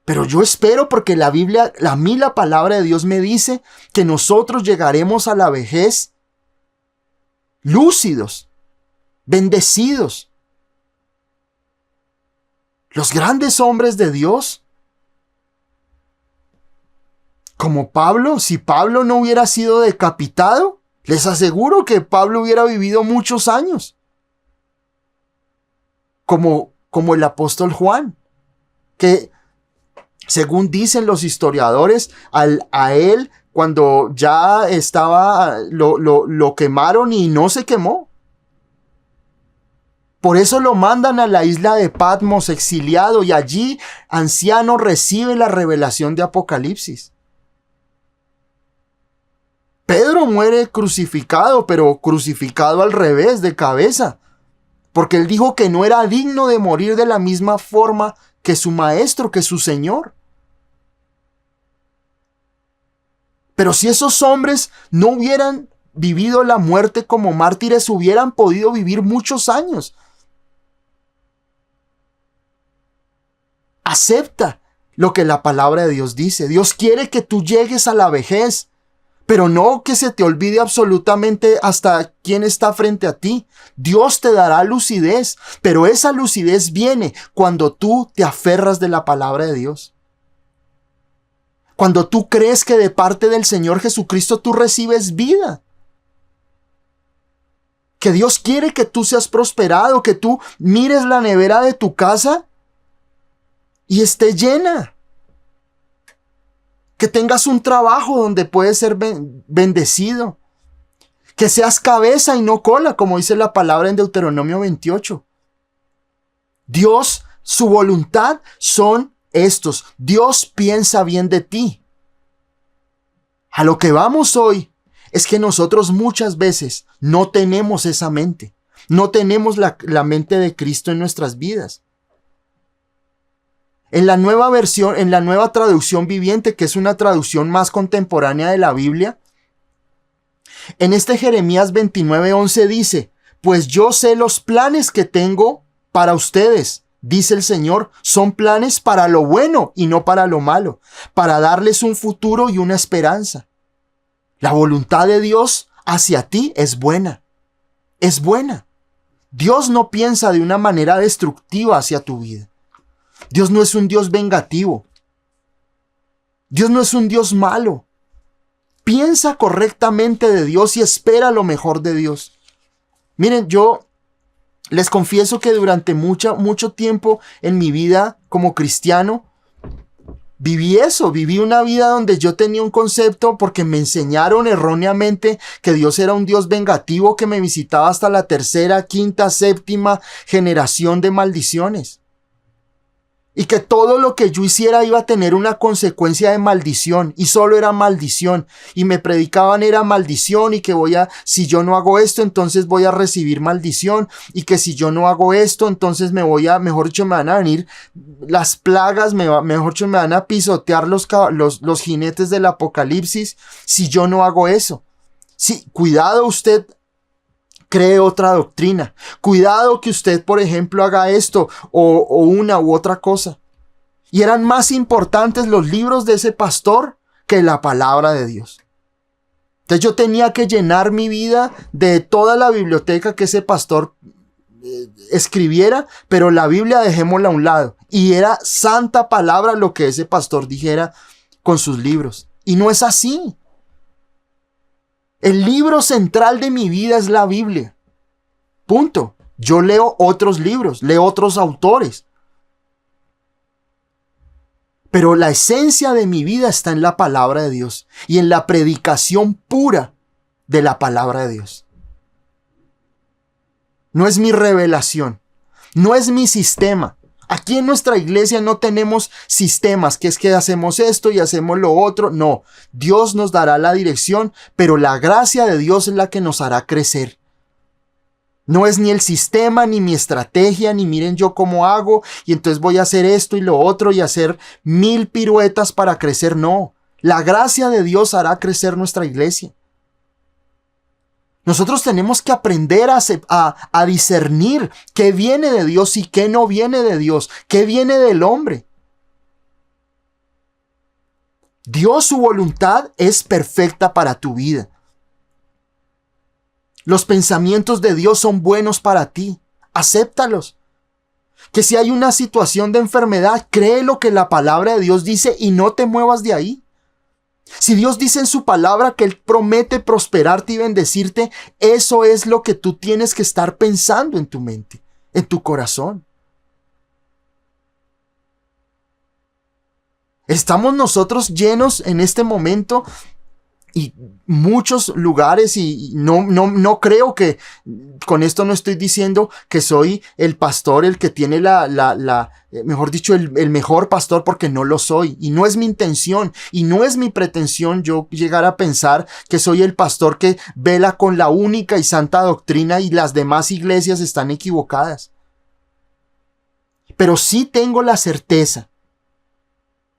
Pero yo espero, porque la Biblia, a mí la palabra de Dios me dice que nosotros llegaremos a la vejez lúcidos, bendecidos. Los grandes hombres de Dios, como Pablo, si Pablo no hubiera sido decapitado, les aseguro que Pablo hubiera vivido muchos años. Como el apóstol Juan, que según dicen los historiadores, a él cuando ya estaba, lo quemaron y no se quemó. Por eso lo mandan a la isla de Patmos exiliado, y allí anciano recibe la revelación de Apocalipsis. Pedro muere crucificado, pero crucificado al revés, de cabeza, porque él dijo que no era digno de morir de la misma forma que su maestro, que su Señor. Pero si esos hombres no hubieran vivido la muerte como mártires, hubieran podido vivir muchos años. Acepta lo que la palabra de Dios dice. Dios quiere que tú llegues a la vejez, pero no que se te olvide absolutamente hasta quién está frente a ti. Dios te dará lucidez, pero esa lucidez viene cuando tú te aferras de la palabra de Dios. Cuando tú crees que de parte del Señor Jesucristo tú recibes vida. Que Dios quiere que tú seas prosperado, que tú mires la nevera de tu casa y esté llena. Que tengas un trabajo donde puedes ser bendecido. Que seas cabeza y no cola, como dice la palabra en Deuteronomio 28. Dios, su voluntad son estos. Dios piensa bien de ti. A lo que vamos hoy es que nosotros muchas veces no tenemos esa mente. No tenemos la mente de Cristo en nuestras vidas. En la nueva versión, en la nueva traducción viviente, que es una traducción más contemporánea de la Biblia, en este Jeremías 29:11 dice: pues yo sé los planes que tengo para ustedes, dice el Señor, son planes para lo bueno y no para lo malo, para darles un futuro y una esperanza. La voluntad de Dios hacia ti es buena. Es buena. Dios no piensa de una manera destructiva hacia tu vida. Dios no es un Dios vengativo. Dios no es un Dios malo. Piensa correctamente de Dios y espera lo mejor de Dios. Miren, yo les confieso que durante mucho tiempo en mi vida como cristiano, viví una vida donde yo tenía un concepto, porque me enseñaron erróneamente que Dios era un Dios vengativo que me visitaba hasta la tercera, quinta, séptima generación de maldiciones. Y que todo lo que yo hiciera iba a tener una consecuencia de maldición, y solo era maldición. Y me predicaban era maldición, y que si yo no hago esto, entonces voy a recibir maldición. Y que si yo no hago esto, entonces mejor dicho, me van a venir las plagas, mejor dicho, me van a pisotear los jinetes del apocalipsis si yo no hago eso. Sí, cuidado usted cree otra doctrina. Cuidado que usted, por ejemplo, haga esto o una u otra cosa. Y eran más importantes los libros de ese pastor que la palabra de Dios. Entonces yo tenía que llenar mi vida de toda la biblioteca que ese pastor escribiera, pero la Biblia dejémosla a un lado. Y era santa palabra lo que ese pastor dijera con sus libros. Y no es así. El libro central de mi vida es la Biblia. Punto. Yo leo otros libros, leo otros autores. Pero la esencia de mi vida está en la palabra de Dios y en la predicación pura de la palabra de Dios. No es mi revelación, no es mi sistema. Aquí en nuestra iglesia no tenemos sistemas, que es que hacemos esto y hacemos lo otro. No, Dios nos dará la dirección, pero la gracia de Dios es la que nos hará crecer. No es ni el sistema, ni mi estrategia, ni miren yo cómo hago, y entonces voy a hacer esto y lo otro y hacer 1000 piruetas para crecer. No, la gracia de Dios hará crecer nuestra iglesia. Nosotros tenemos que aprender a discernir qué viene de Dios y qué no viene de Dios, qué viene del hombre. Dios, su voluntad es perfecta para tu vida. Los pensamientos de Dios son buenos para ti. Acéptalos. Que si hay una situación de enfermedad, cree lo que la palabra de Dios dice y no te muevas de ahí. Si Dios dice en su palabra que Él promete prosperarte y bendecirte, eso es lo que tú tienes que estar pensando en tu mente, en tu corazón. Estamos nosotros llenos en este momento y muchos lugares, y no creo que, con esto no estoy diciendo que soy el pastor, el que tiene mejor dicho, el mejor pastor, porque no lo soy, y no es mi intención, y no es mi pretensión yo llegar a pensar que soy el pastor que vela con la única y santa doctrina y las demás iglesias están equivocadas. Pero sí tengo la certeza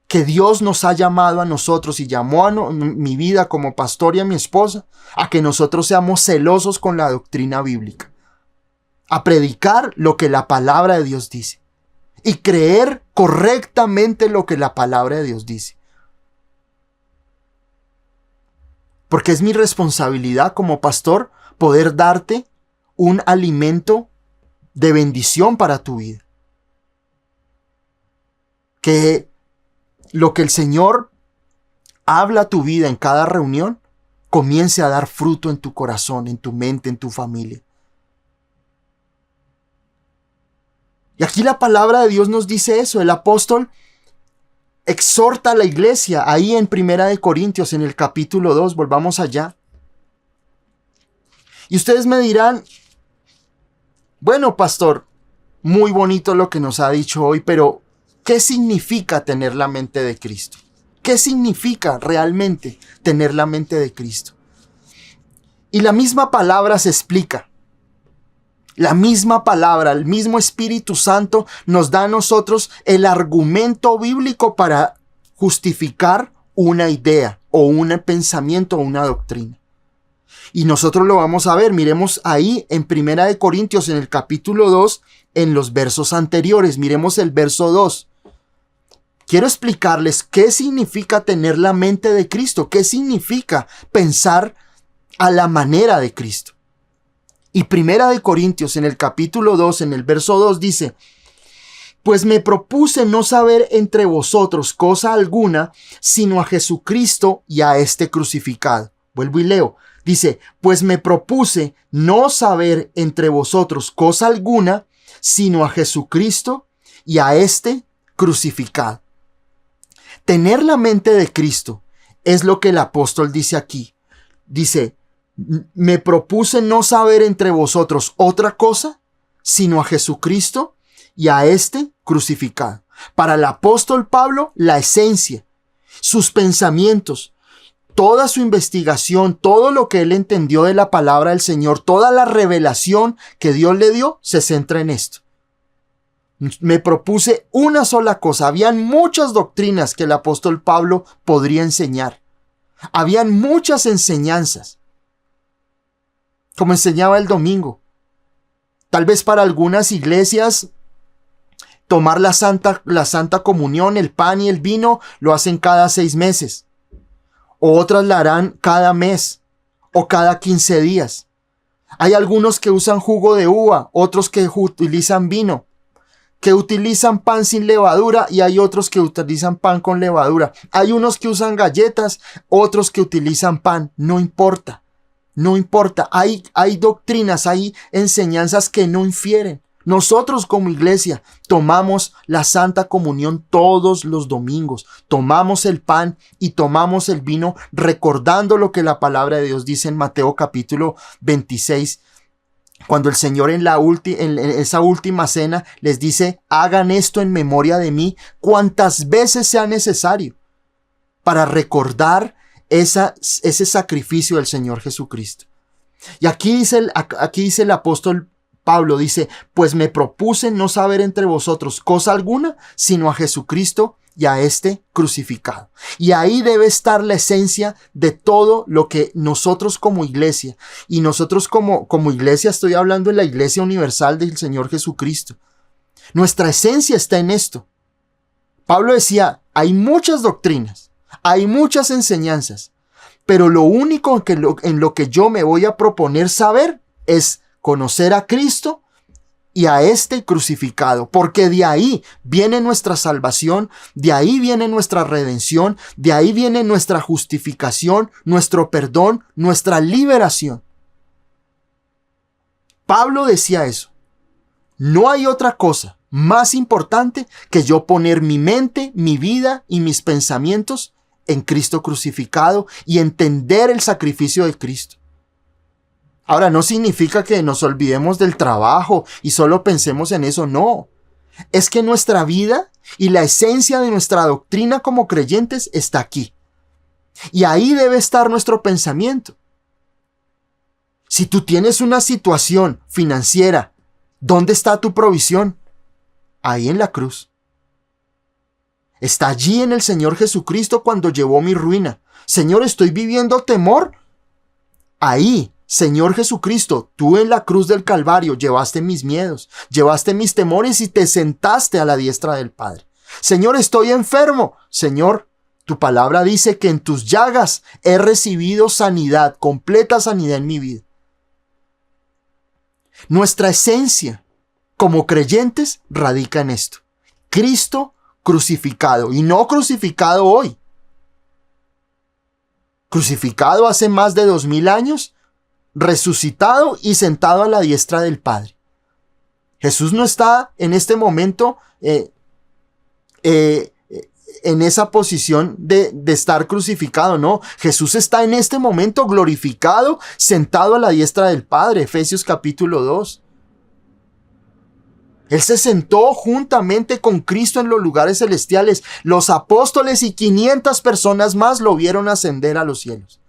que Dios nos ha llamado a nosotros y llamó a mi vida como pastor y a mi esposa a que nosotros seamos celosos con la doctrina bíblica, a predicar lo que la palabra de Dios dice y creer correctamente lo que la palabra de Dios dice. Porque es mi responsabilidad como pastor poder darte un alimento de bendición para tu vida. Que lo que el Señor habla a tu vida en cada reunión comience a dar fruto en tu corazón, en tu mente, en tu familia. Y aquí la palabra de Dios nos dice eso. El apóstol exhorta a la iglesia ahí en Primera de Corintios, en el capítulo 2, volvamos allá. Y ustedes me dirán, bueno, pastor, muy bonito lo que nos ha dicho hoy, pero ¿qué significa tener la mente de Cristo? ¿Qué significa realmente tener la mente de Cristo? Y la misma palabra se explica. La misma palabra, el mismo Espíritu Santo nos da a nosotros el argumento bíblico para justificar una idea o un pensamiento o una doctrina. Y nosotros lo vamos a ver, miremos ahí en Primera de Corintios, en el capítulo 2, en los versos anteriores. Miremos el verso 2. Quiero explicarles qué significa tener la mente de Cristo, qué significa pensar a la manera de Cristo. Y Primera de Corintios, en el capítulo 2, en el verso 2, dice: pues me propuse no saber entre vosotros cosa alguna, sino a Jesucristo y a este crucificado. Vuelvo y leo. Dice, pues me propuse no saber entre vosotros cosa alguna, sino a Jesucristo y a este crucificado. Tener la mente de Cristo es lo que el apóstol dice aquí. Dice, me propuse no saber entre vosotros otra cosa, sino a Jesucristo y a este crucificado. Para el apóstol Pablo, la esencia, sus pensamientos, toda su investigación, todo lo que él entendió de la palabra del Señor, toda la revelación que Dios le dio, se centra en esto. Me propuse una sola cosa. Habían muchas doctrinas que el apóstol Pablo podría enseñar. Habían muchas enseñanzas, como enseñaba el domingo. Tal vez para algunas iglesias tomar la Santa Comunión, el pan y el vino, lo hacen cada 6 meses. O otras la harán cada mes o cada 15 días. Hay algunos que usan jugo de uva, otros que utilizan vino, que utilizan pan sin levadura y hay otros que utilizan pan con levadura. Hay unos que usan galletas, otros que utilizan pan. No importa, no importa. Hay doctrinas, hay enseñanzas que no infieren. Nosotros como iglesia tomamos la Santa Comunión todos los domingos. Tomamos el pan y tomamos el vino recordando lo que la palabra de Dios dice en Mateo capítulo 26. Cuando el Señor en esa última cena les dice, hagan esto en memoria de mí cuantas veces sea necesario para recordar ese sacrificio del Señor Jesucristo. Y aquí dice el apóstol Pablo, dice, pues me propuse no saber entre vosotros cosa alguna, sino a Jesucristo y a este crucificado. Y ahí debe estar la esencia de todo lo que nosotros como iglesia, y nosotros como iglesia, estoy hablando de la iglesia universal del Señor Jesucristo. Nuestra esencia está en esto. Pablo decía, hay muchas doctrinas, hay muchas enseñanzas, pero lo único en lo que yo me voy a proponer saber es conocer a Cristo y a este crucificado, porque de ahí viene nuestra salvación, de ahí viene nuestra redención, de ahí viene nuestra justificación, nuestro perdón, nuestra liberación. Pablo decía eso. No hay otra cosa más importante que yo poner mi mente, mi vida y mis pensamientos en Cristo crucificado y entender el sacrificio de Cristo. Ahora, no significa que nos olvidemos del trabajo y solo pensemos en eso, no. Es que nuestra vida y la esencia de nuestra doctrina como creyentes está aquí. Y ahí debe estar nuestro pensamiento. Si tú tienes una situación financiera, ¿dónde está tu provisión? Ahí en la cruz. Está allí en el Señor Jesucristo cuando llevó mi ruina. Señor, estoy viviendo temor. Ahí. Señor Jesucristo, tú en la cruz del Calvario llevaste mis miedos, llevaste mis temores y te sentaste a la diestra del Padre. Señor, estoy enfermo. Señor, tu palabra dice que en tus llagas he recibido sanidad, completa sanidad en mi vida. Nuestra esencia como creyentes radica en esto. Cristo crucificado y no crucificado hoy. Crucificado hace más de 2000 años. Resucitado y sentado a la diestra del Padre. Jesús no está en este momento en esa posición de estar crucificado, no. Jesús está en este momento glorificado, sentado a la diestra del Padre, Efesios capítulo 2. Él se sentó juntamente con Cristo en los lugares celestiales. Los apóstoles y 500 personas más lo vieron ascender a los cielos.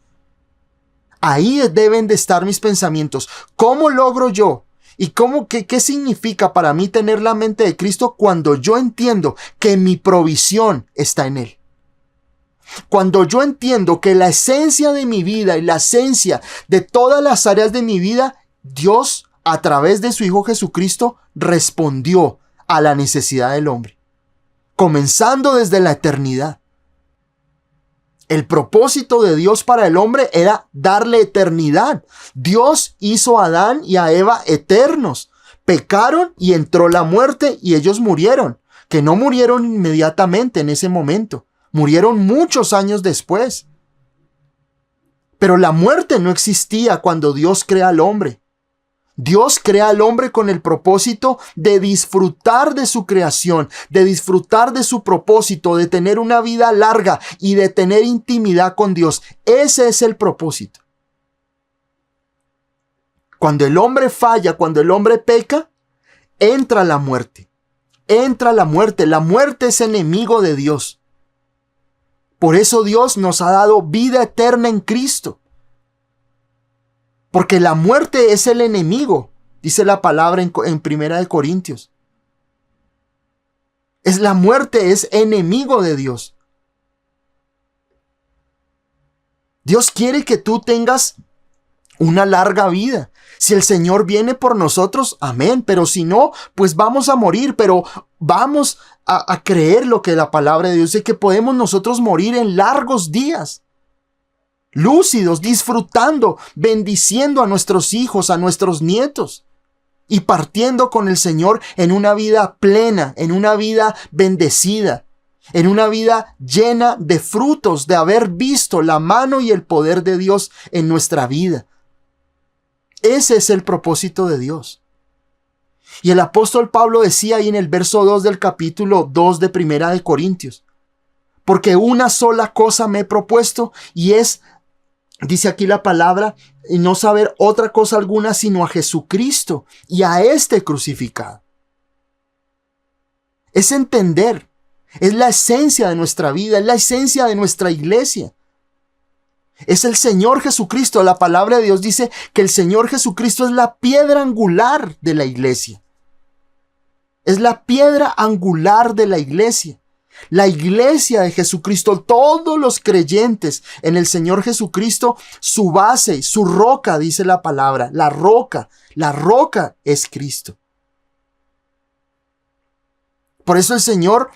Ahí deben de estar mis pensamientos. ¿Cómo logro yo? ¿Y qué significa para mí tener la mente de Cristo cuando yo entiendo que mi provisión está en Él? Cuando yo entiendo que la esencia de mi vida y la esencia de todas las áreas de mi vida, Dios, a través de su Hijo Jesucristo, respondió a la necesidad del hombre, comenzando desde la eternidad. El propósito de Dios para el hombre era darle eternidad. Dios hizo a Adán y a Eva eternos. Pecaron y entró la muerte y ellos murieron, que no murieron inmediatamente en ese momento, murieron muchos años después. Pero la muerte no existía cuando Dios crea al hombre. Dios crea al hombre con el propósito de disfrutar de su creación, de disfrutar de su propósito, de tener una vida larga y de tener intimidad con Dios. Ese es el propósito. Cuando el hombre falla, cuando el hombre peca, entra la muerte. Entra la muerte. La muerte es enemigo de Dios. Por eso Dios nos ha dado vida eterna en Cristo. Porque la muerte es el enemigo, dice la palabra en 1 Corintios. La muerte es enemigo de Dios. Dios quiere que tú tengas una larga vida. Si el Señor viene por nosotros, amén. Pero si no, pues vamos a morir. Pero vamos a creer lo que la palabra de Dios dice, que podemos nosotros morir en largos días. Lúcidos, disfrutando, bendiciendo a nuestros hijos, a nuestros nietos y partiendo con el Señor en una vida plena, en una vida bendecida, en una vida llena de frutos de haber visto la mano y el poder de Dios en nuestra vida. Ese es el propósito de Dios. Y el apóstol Pablo decía ahí en el verso 2 del capítulo 2 de 1 Corintios, porque una sola cosa me he propuesto y es, dice aquí la palabra, y no saber otra cosa alguna sino a Jesucristo y a este crucificado. Es entender, es la esencia de nuestra vida, es la esencia de nuestra iglesia. Es el Señor Jesucristo. La palabra de Dios dice que el Señor Jesucristo es la piedra angular de la iglesia. Es la piedra angular de la iglesia. La iglesia de Jesucristo, todos los creyentes en el Señor Jesucristo, su base, su roca, dice la palabra, la roca es Cristo. Por eso el Señor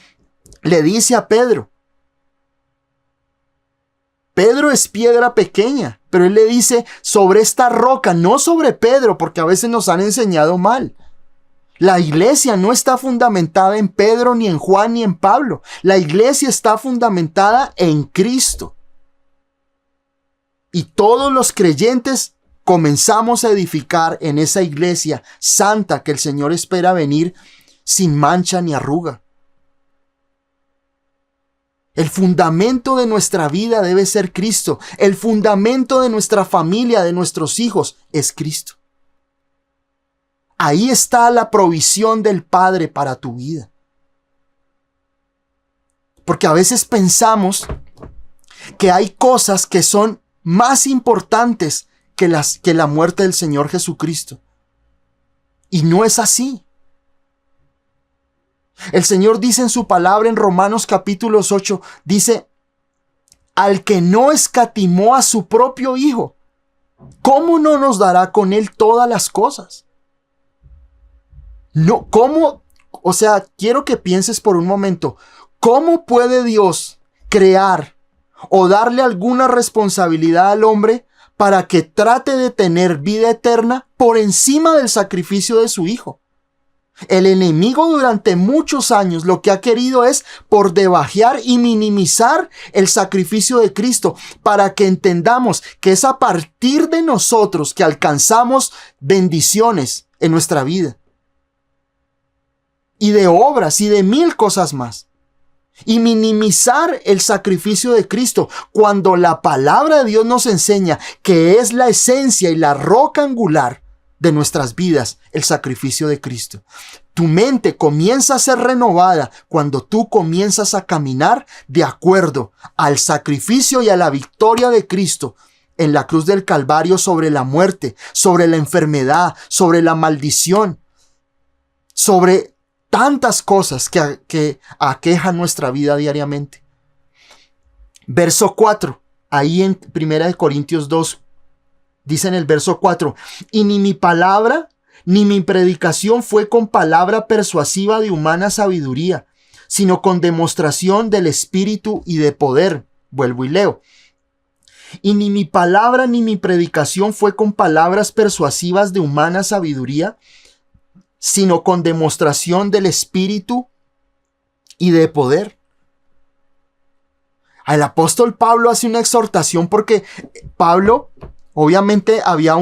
le dice a Pedro, Pedro es piedra pequeña, pero Él le dice sobre esta roca, no sobre Pedro, porque a veces nos han enseñado mal. La iglesia no está fundamentada en Pedro, ni en Juan, ni en Pablo. La iglesia está fundamentada en Cristo. Y todos los creyentes comenzamos a edificar en esa iglesia santa que el Señor espera venir sin mancha ni arruga. El fundamento de nuestra vida debe ser Cristo. El fundamento de nuestra familia, de nuestros hijos, es Cristo. Ahí está la provisión del Padre para tu vida. Porque a veces pensamos que hay cosas que son más importantes que la muerte del Señor Jesucristo. Y no es así. El Señor dice en su palabra en Romanos capítulo 8, dice, al que no escatimó a su propio Hijo, ¿cómo no nos dará con Él todas las cosas? No, ¿cómo? O sea, quiero que pienses por un momento, ¿cómo puede Dios crear o darle alguna responsabilidad al hombre para que trate de tener vida eterna por encima del sacrificio de su Hijo? El enemigo durante muchos años lo que ha querido es por debajear y minimizar el sacrificio de Cristo para que entendamos que es a partir de nosotros que alcanzamos bendiciones en nuestra vida. Y de obras y de mil cosas más. y minimizar el sacrificio de Cristo, cuando la palabra de Dios nos enseña que es la esencia y la roca angular de nuestras vidas, el sacrificio de Cristo. Tu mente comienza a ser renovada cuando tú comienzas a caminar de acuerdo al sacrificio y a la victoria de Cristo en la cruz del Calvario sobre la muerte, sobre la enfermedad, sobre la maldición, sobre tantas cosas que aquejan nuestra vida diariamente. Verso 4, ahí en 1 Corintios 2, dice en el verso 4, y ni mi palabra ni mi predicación fue con palabra persuasiva de humana sabiduría, sino con demostración del Espíritu y de poder. Vuelvo y leo. Y ni mi palabra ni mi predicación fue con palabras persuasivas de humana sabiduría, sino con demostración del Espíritu y de poder. El apóstol Pablo hace una exhortación porque Pablo, obviamente había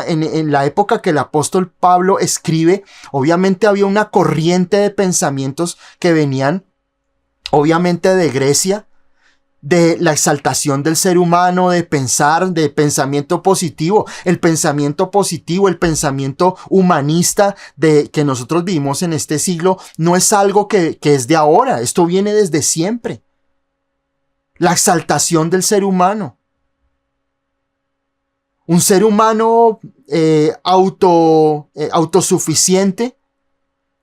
en la época que el apóstol Pablo escribe, obviamente había una corriente de pensamientos que venían, obviamente de Grecia, de la exaltación del ser humano, de pensar, de pensamiento positivo, el pensamiento humanista de que nosotros vivimos en este siglo, no es algo que es de ahora, esto viene desde siempre. La exaltación del ser humano. Un ser humano autosuficiente,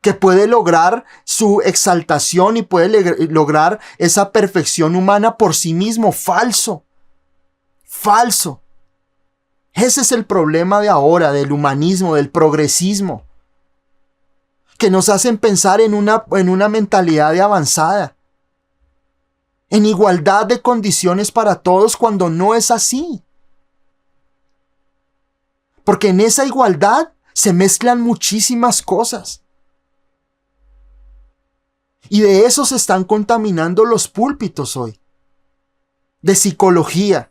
que puede lograr su exaltación y puede lograr esa perfección humana por sí mismo. Falso. Falso. Ese es el problema de ahora, del humanismo, del progresismo, que nos hacen pensar en una mentalidad de avanzada, en igualdad de condiciones para todos, cuando no es así. Porque en esa igualdad se mezclan muchísimas cosas. Y de eso se están contaminando los púlpitos hoy. De psicología.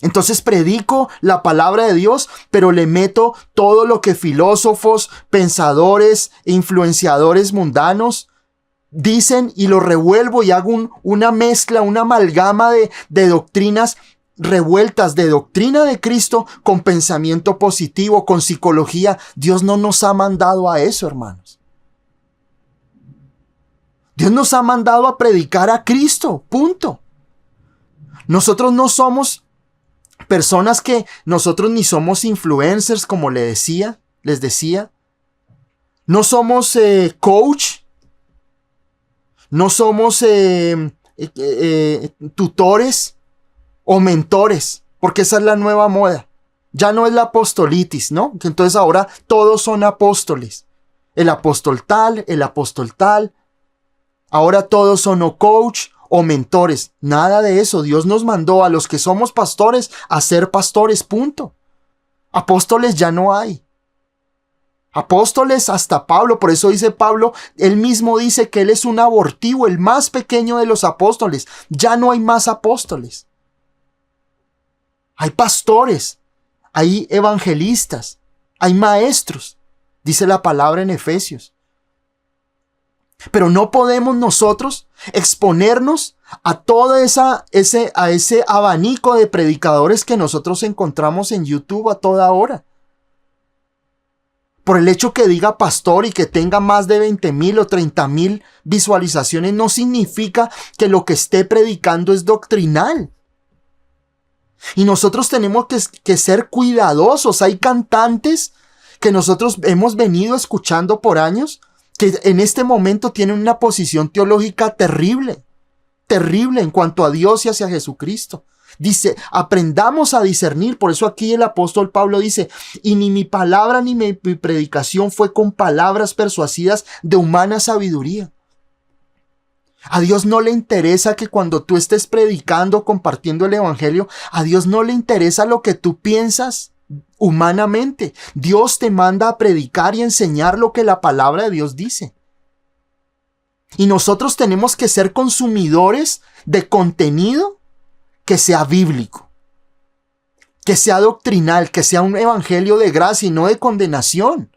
Entonces predico la palabra de Dios, pero le meto todo lo que filósofos, pensadores e influenciadores mundanos dicen y lo revuelvo y hago una mezcla, una amalgama de doctrinas revueltas, de doctrina de Cristo con pensamiento positivo, con psicología. Dios no nos ha mandado a eso, hermanos. Dios nos ha mandado a predicar a Cristo, punto. Nosotros no somos personas nosotros ni somos influencers, como les decía. No somos coach. No somos tutores o mentores, porque esa es la nueva moda. Ya no es la apostolitis, ¿no? Que entonces ahora todos son apóstoles. El apóstol tal. Ahora todos son o coach o mentores. Nada de eso. Dios nos mandó a los que somos pastores a ser pastores, punto. Apóstoles ya no hay. Apóstoles hasta Pablo, por eso dice Pablo, él mismo dice que él es un abortivo, el más pequeño de los apóstoles. Ya no hay más apóstoles. Hay pastores, hay evangelistas, hay maestros, dice la palabra en Efesios. Pero no podemos nosotros exponernos a todo ese abanico de predicadores que nosotros encontramos en YouTube a toda hora. Por el hecho que diga pastor y que tenga más de 20,000 o 30,000 visualizaciones, no significa que lo que esté predicando es doctrinal. Y nosotros tenemos que ser cuidadosos. Hay cantantes que nosotros hemos venido escuchando por años, que en este momento tienen una posición teológica terrible en cuanto a Dios y hacia Jesucristo. Dice, aprendamos a discernir. Por eso aquí el apóstol Pablo dice, y ni mi palabra ni mi predicación fue con palabras persuasivas de humana sabiduría. A Dios no le interesa que cuando tú estés predicando, compartiendo el evangelio, a Dios no le interesa lo que tú piensas humanamente. Dios te manda a predicar y enseñar lo que la palabra de Dios dice. Y nosotros tenemos que ser consumidores de contenido que sea bíblico, que sea doctrinal, que sea un evangelio de gracia y no de condenación.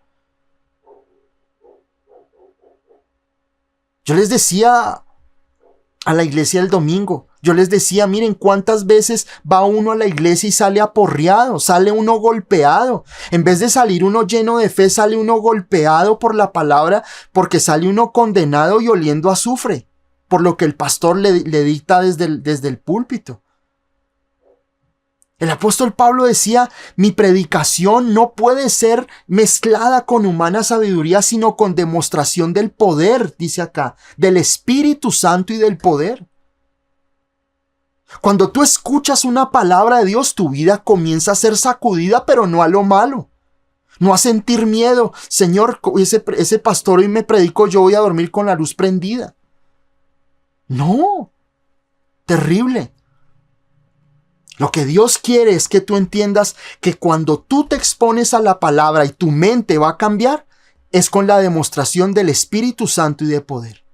Yo les decía a la iglesia el domingo. Yo les decía, miren cuántas veces va uno a la iglesia y sale aporreado, sale uno golpeado. En vez de salir uno lleno de fe, sale uno golpeado por la palabra, porque sale uno condenado y oliendo a azufre, por lo que el pastor le dicta desde el púlpito. El apóstol Pablo decía, mi predicación no puede ser mezclada con humana sabiduría, sino con demostración del poder, dice acá, del Espíritu Santo y del poder. Cuando tú escuchas una palabra de Dios, tu vida comienza a ser sacudida, pero no a lo malo. No a sentir miedo. Señor, ese pastor hoy me predicó, yo voy a dormir con la luz prendida. No. Terrible. Lo que Dios quiere es que tú entiendas que cuando tú te expones a la palabra y tu mente va a cambiar, es con la demostración del Espíritu Santo y de poder.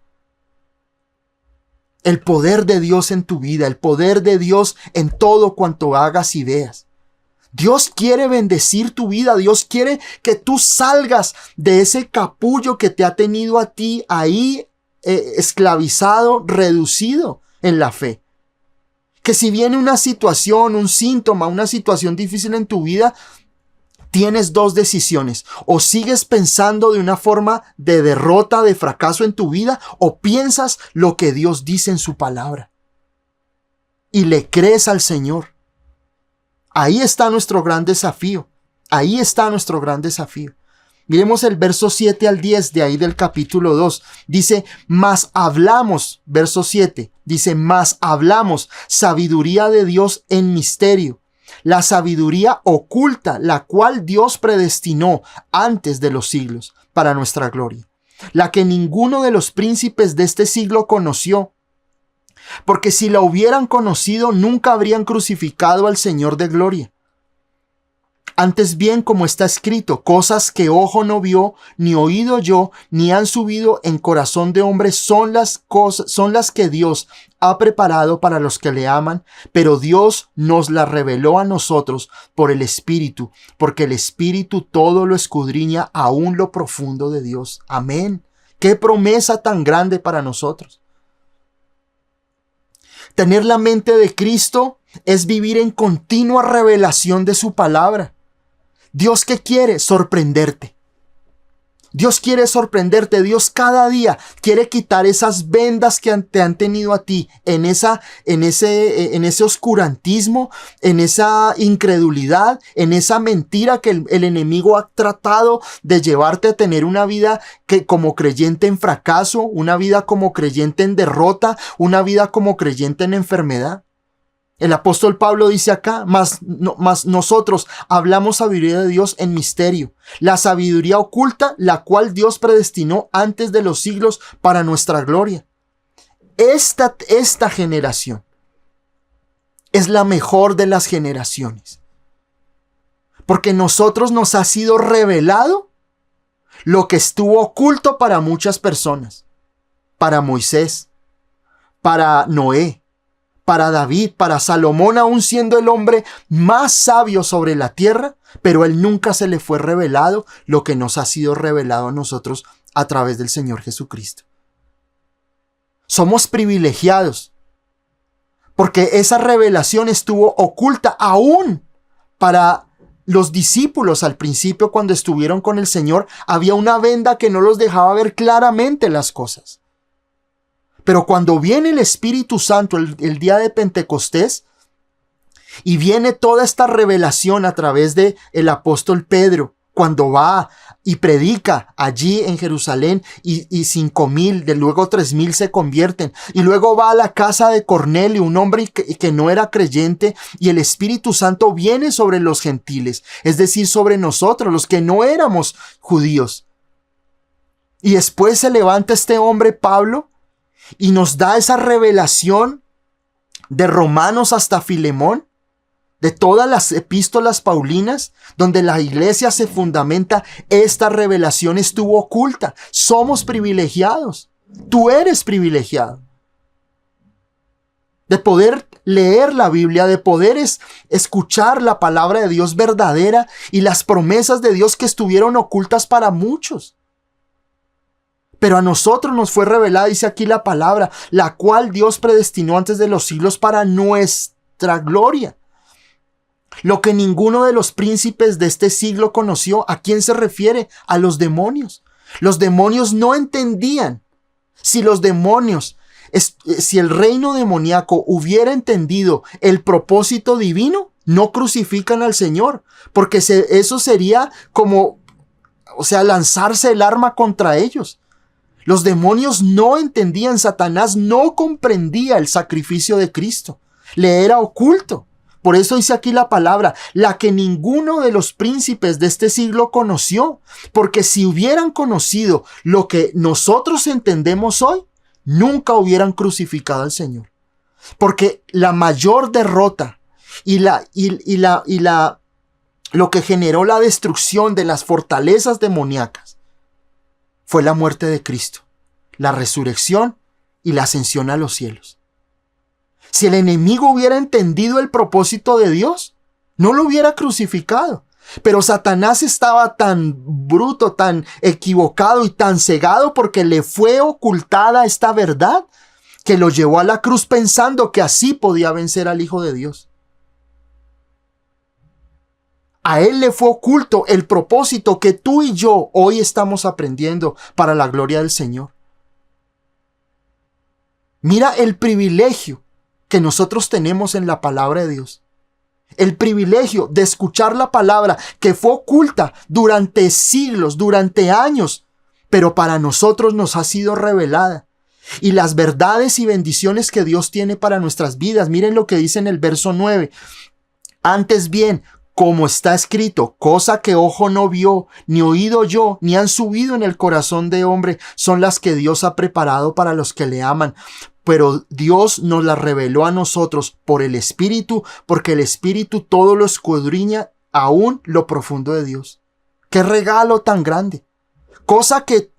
El poder de Dios en tu vida, el poder de Dios en todo cuanto hagas y veas. Dios quiere bendecir tu vida, Dios quiere que tú salgas de ese capullo que te ha tenido a ti ahí esclavizado, reducido en la fe. Que si viene una situación, un síntoma, una situación difícil en tu vida, tienes dos decisiones. O sigues pensando de una forma de derrota, de fracaso en tu vida, o piensas lo que Dios dice en su palabra. Y le crees al Señor. Ahí está nuestro gran desafío. Ahí está nuestro gran desafío. Miremos el verso 7 al 10 de ahí del capítulo 2. Dice, mas hablamos, verso 7, dice, mas hablamos sabiduría de Dios en misterio. La sabiduría oculta, la cual Dios predestinó antes de los siglos para nuestra gloria. La que ninguno de los príncipes de este siglo conoció. Porque si la hubieran conocido, nunca habrían crucificado al Señor de gloria. Antes bien, como está escrito, cosas que ojo no vio, ni oído yo, ni han subido en corazón de hombre, son las que Dios ha preparado para los que le aman, pero Dios nos las reveló a nosotros por el Espíritu, porque el Espíritu todo lo escudriña, aún lo profundo de Dios. Amén. Qué promesa tan grande para nosotros. Tener la mente de Cristo es vivir en continua revelación de su palabra. Dios, ¿qué quiere? Sorprenderte. Dios quiere sorprenderte. Dios cada día quiere quitar esas vendas que te han tenido a ti en ese oscurantismo, en esa incredulidad, en esa mentira que el enemigo ha tratado de llevarte a tener una vida que como creyente en fracaso, una vida como creyente en derrota, una vida como creyente en enfermedad. El apóstol Pablo dice acá, mas nosotros hablamos sabiduría de Dios en misterio, la sabiduría oculta, la cual Dios predestinó antes de los siglos para nuestra gloria. Esta generación es la mejor de las generaciones, porque nosotros nos ha sido revelado lo que estuvo oculto para muchas personas, para Moisés, para Noé, para David, para Salomón, aún siendo el hombre más sabio sobre la tierra, pero él nunca se le fue revelado lo que nos ha sido revelado a nosotros a través del Señor Jesucristo. Somos privilegiados porque esa revelación estuvo oculta aún para los discípulos. Al principio, cuando estuvieron con el Señor, había una venda que no los dejaba ver claramente las cosas. Pero cuando viene el Espíritu Santo el día de Pentecostés y viene toda esta revelación a través de el apóstol Pedro, cuando va y predica allí en Jerusalén y 5,000, de luego 3,000 se convierten, y luego va a la casa de Cornelio, un hombre que no era creyente, y el Espíritu Santo viene sobre los gentiles, es decir, sobre nosotros, los que no éramos judíos. Y después se levanta este hombre Pablo y nos da esa revelación de Romanos hasta Filemón, de todas las epístolas paulinas, donde la iglesia se fundamenta. Esta revelación estuvo oculta. Somos privilegiados. Tú eres privilegiado de poder leer la Biblia, de poder escuchar la palabra de Dios verdadera y las promesas de Dios que estuvieron ocultas para muchos. Pero a nosotros nos fue revelada, dice aquí la palabra, la cual Dios predestinó antes de los siglos para nuestra gloria. Lo que ninguno de los príncipes de este siglo conoció. ¿A quién se refiere? A los demonios. Los demonios no entendían. Si el reino demoníaco hubiera entendido el propósito divino, no crucifican al Señor, porque eso sería como, lanzarse el arma contra ellos. Los demonios no entendían, Satanás no comprendía el sacrificio de Cristo, le era oculto. Por eso dice aquí la palabra, la que ninguno de los príncipes de este siglo conoció, porque si hubieran conocido lo que nosotros entendemos hoy, nunca hubieran crucificado al Señor. Porque la mayor derrota lo que generó la destrucción de las fortalezas demoníacas fue la muerte de Cristo, la resurrección y la ascensión a los cielos. Si el enemigo hubiera entendido el propósito de Dios, no lo hubiera crucificado. Pero Satanás estaba tan bruto, tan equivocado y tan cegado porque le fue ocultada esta verdad, que lo llevó a la cruz pensando que así podía vencer al Hijo de Dios. A él le fue oculto el propósito que tú y yo hoy estamos aprendiendo para la gloria del Señor. Mira el privilegio que nosotros tenemos en la palabra de Dios. El privilegio de escuchar la palabra que fue oculta durante siglos, durante años, pero para nosotros nos ha sido revelada. Y las verdades y bendiciones que Dios tiene para nuestras vidas. Miren lo que dice en el verso 9. Antes bien, como está escrito, cosa que ojo no vio, ni oído oyó, ni han subido en el corazón de hombre, son las que Dios ha preparado para los que le aman. Pero Dios nos las reveló a nosotros por el Espíritu, porque el Espíritu todo lo escudriña, aún lo profundo de Dios. ¡Qué regalo tan grande! Cosa que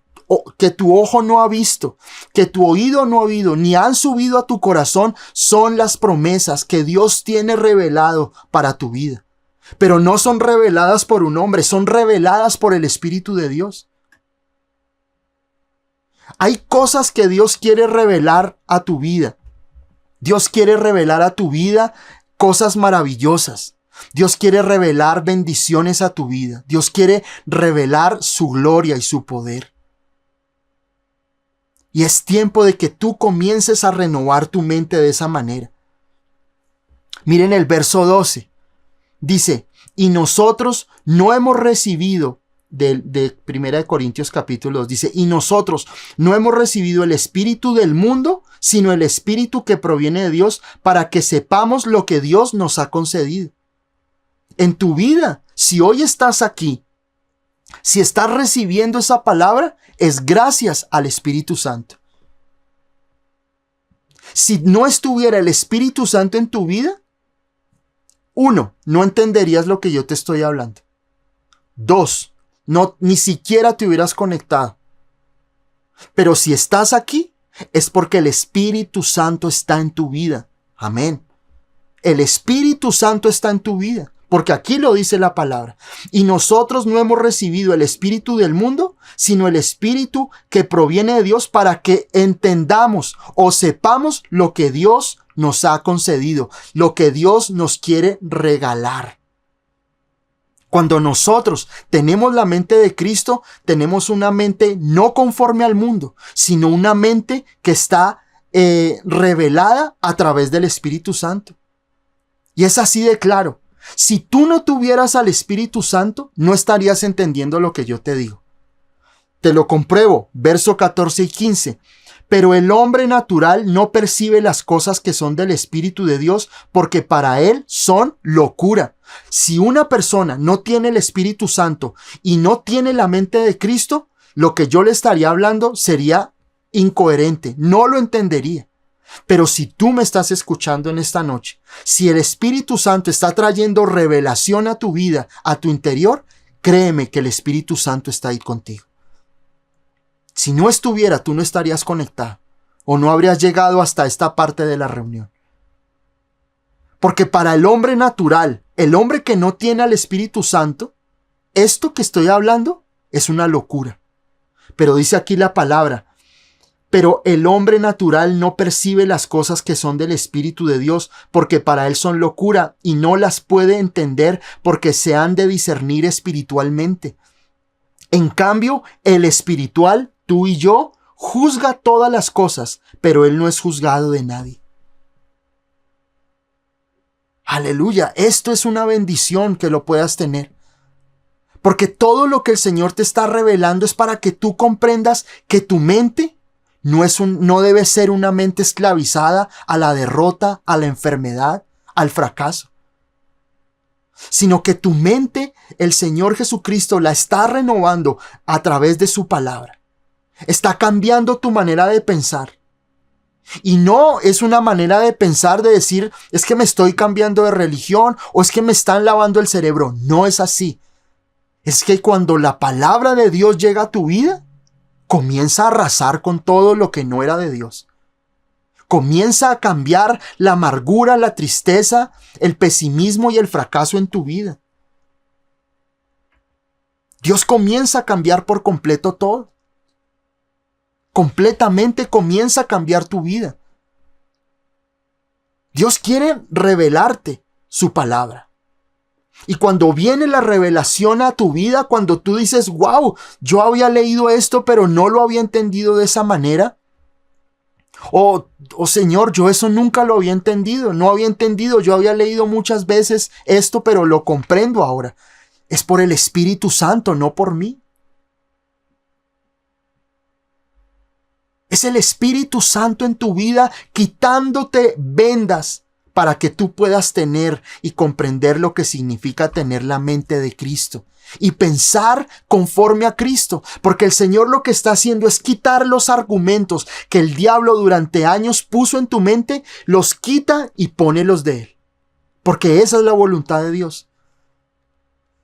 tu ojo no ha visto, que tu oído no ha oído, ni han subido a tu corazón, son las promesas que Dios tiene revelado para tu vida. Pero no son reveladas por un hombre, son reveladas por el Espíritu de Dios. Hay cosas que Dios quiere revelar a tu vida. Dios quiere revelar a tu vida cosas maravillosas. Dios quiere revelar bendiciones a tu vida. Dios quiere revelar su gloria y su poder. Y es tiempo de que tú comiences a renovar tu mente de esa manera. Miren el verso 12. Dice, y nosotros no hemos recibido, de 1 Corintios capítulo 2, dice, y nosotros no hemos recibido el espíritu del mundo, sino el espíritu que proviene de Dios, para que sepamos lo que Dios nos ha concedido. En tu vida, si hoy estás aquí, si estás recibiendo esa palabra, es gracias al Espíritu Santo. Si no estuviera el Espíritu Santo en tu vida, 1, no entenderías lo que yo te estoy hablando. 2, ni siquiera te hubieras conectado. Pero si estás aquí, es porque el Espíritu Santo está en tu vida. Amén. El Espíritu Santo está en tu vida, porque aquí lo dice la palabra. Y nosotros no hemos recibido el espíritu del mundo, sino el Espíritu que proviene de Dios, para que entendamos o sepamos lo que Dios nos ha concedido, lo que Dios nos quiere regalar. Cuando nosotros tenemos la mente de Cristo, tenemos una mente no conforme al mundo, sino una mente que está revelada a través del Espíritu Santo. Y es así de claro. Si tú no tuvieras al Espíritu Santo, no estarías entendiendo lo que yo te digo. Te lo compruebo, verso 14 y 15. Pero el hombre natural no percibe las cosas que son del Espíritu de Dios, porque para él son locura. Si una persona no tiene el Espíritu Santo y no tiene la mente de Cristo, lo que yo le estaría hablando sería incoherente, no lo entendería. Pero si tú me estás escuchando en esta noche, si el Espíritu Santo está trayendo revelación a tu vida, a tu interior, créeme que el Espíritu Santo está ahí contigo. Si no estuviera, tú no estarías conectado o no habrías llegado hasta esta parte de la reunión. Porque para el hombre natural, el hombre que no tiene al Espíritu Santo, esto que estoy hablando es una locura. Pero dice aquí la palabra: pero el hombre natural no percibe las cosas que son del Espíritu de Dios, porque para él son locura, y no las puede entender porque se han de discernir espiritualmente. En cambio, el espiritual, tú y yo, juzga todas las cosas, pero él no es juzgado de nadie. Aleluya, esto es una bendición que lo puedas tener. Porque todo lo que el Señor te está revelando es para que tú comprendas que tu mente no debe ser una mente esclavizada a la derrota, a la enfermedad, al fracaso. Sino que tu mente, el Señor Jesucristo la está renovando a través de su palabra. Está cambiando tu manera de pensar. Y no es una manera de pensar de decir, es que me estoy cambiando de religión o es que me están lavando el cerebro. No es así. Es que cuando la palabra de Dios llega a tu vida, comienza a arrasar con todo lo que no era de Dios. Comienza a cambiar la amargura, la tristeza, el pesimismo y el fracaso en tu vida. Dios comienza a cambiar por completo todo. Completamente comienza a cambiar tu vida. Dios quiere revelarte su palabra. Y cuando viene la revelación a tu vida, cuando tú dices, wow, yo había leído esto, pero no lo había entendido de esa manera. Oh Señor, yo eso nunca lo había entendido, no había entendido, yo había leído muchas veces esto, pero lo comprendo ahora. Es por el Espíritu Santo, no por mí. Es el Espíritu Santo en tu vida quitándote vendas para que tú puedas tener y comprender lo que significa tener la mente de Cristo y pensar conforme a Cristo, porque el Señor lo que está haciendo es quitar los argumentos que el diablo durante años puso en tu mente, los quita y pone los de Él, porque esa es la voluntad de Dios.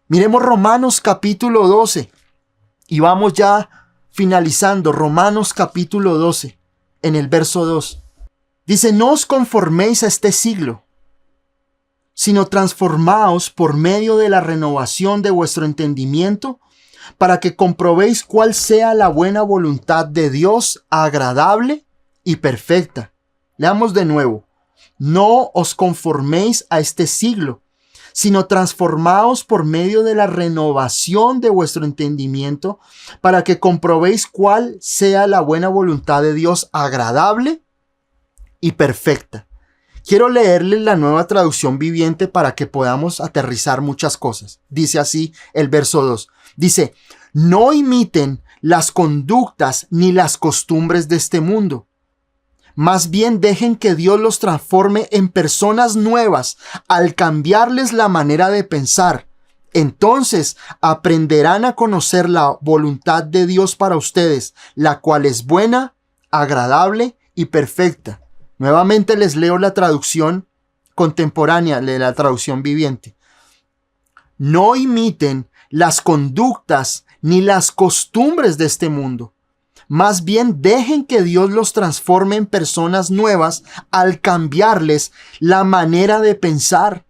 Miremos Romanos capítulo 12 y vamos ya finalizando. Romanos capítulo 12 en el verso 2. Dice, no os conforméis a este siglo, sino transformaos por medio de la renovación de vuestro entendimiento, para que comprobéis cuál sea la buena voluntad de Dios, agradable y perfecta. Leamos de nuevo. No os conforméis a este siglo, sino transformaos por medio de la renovación de vuestro entendimiento, para que comprobéis cuál sea la buena voluntad de Dios, agradable y perfecta. Quiero leerles la Nueva Traducción Viviente para que podamos aterrizar muchas cosas. Dice así el verso 2. Dice, no imiten las conductas ni las costumbres de este mundo. Más bien dejen que Dios los transforme en personas nuevas al cambiarles la manera de pensar. Entonces aprenderán a conocer la voluntad de Dios para ustedes, la cual es buena, agradable y perfecta. Nuevamente les leo la traducción contemporánea de la Traducción Viviente. No imiten las conductas ni las costumbres de este mundo. Más bien dejen que Dios los transforme en personas nuevas al cambiarles la manera de pensar.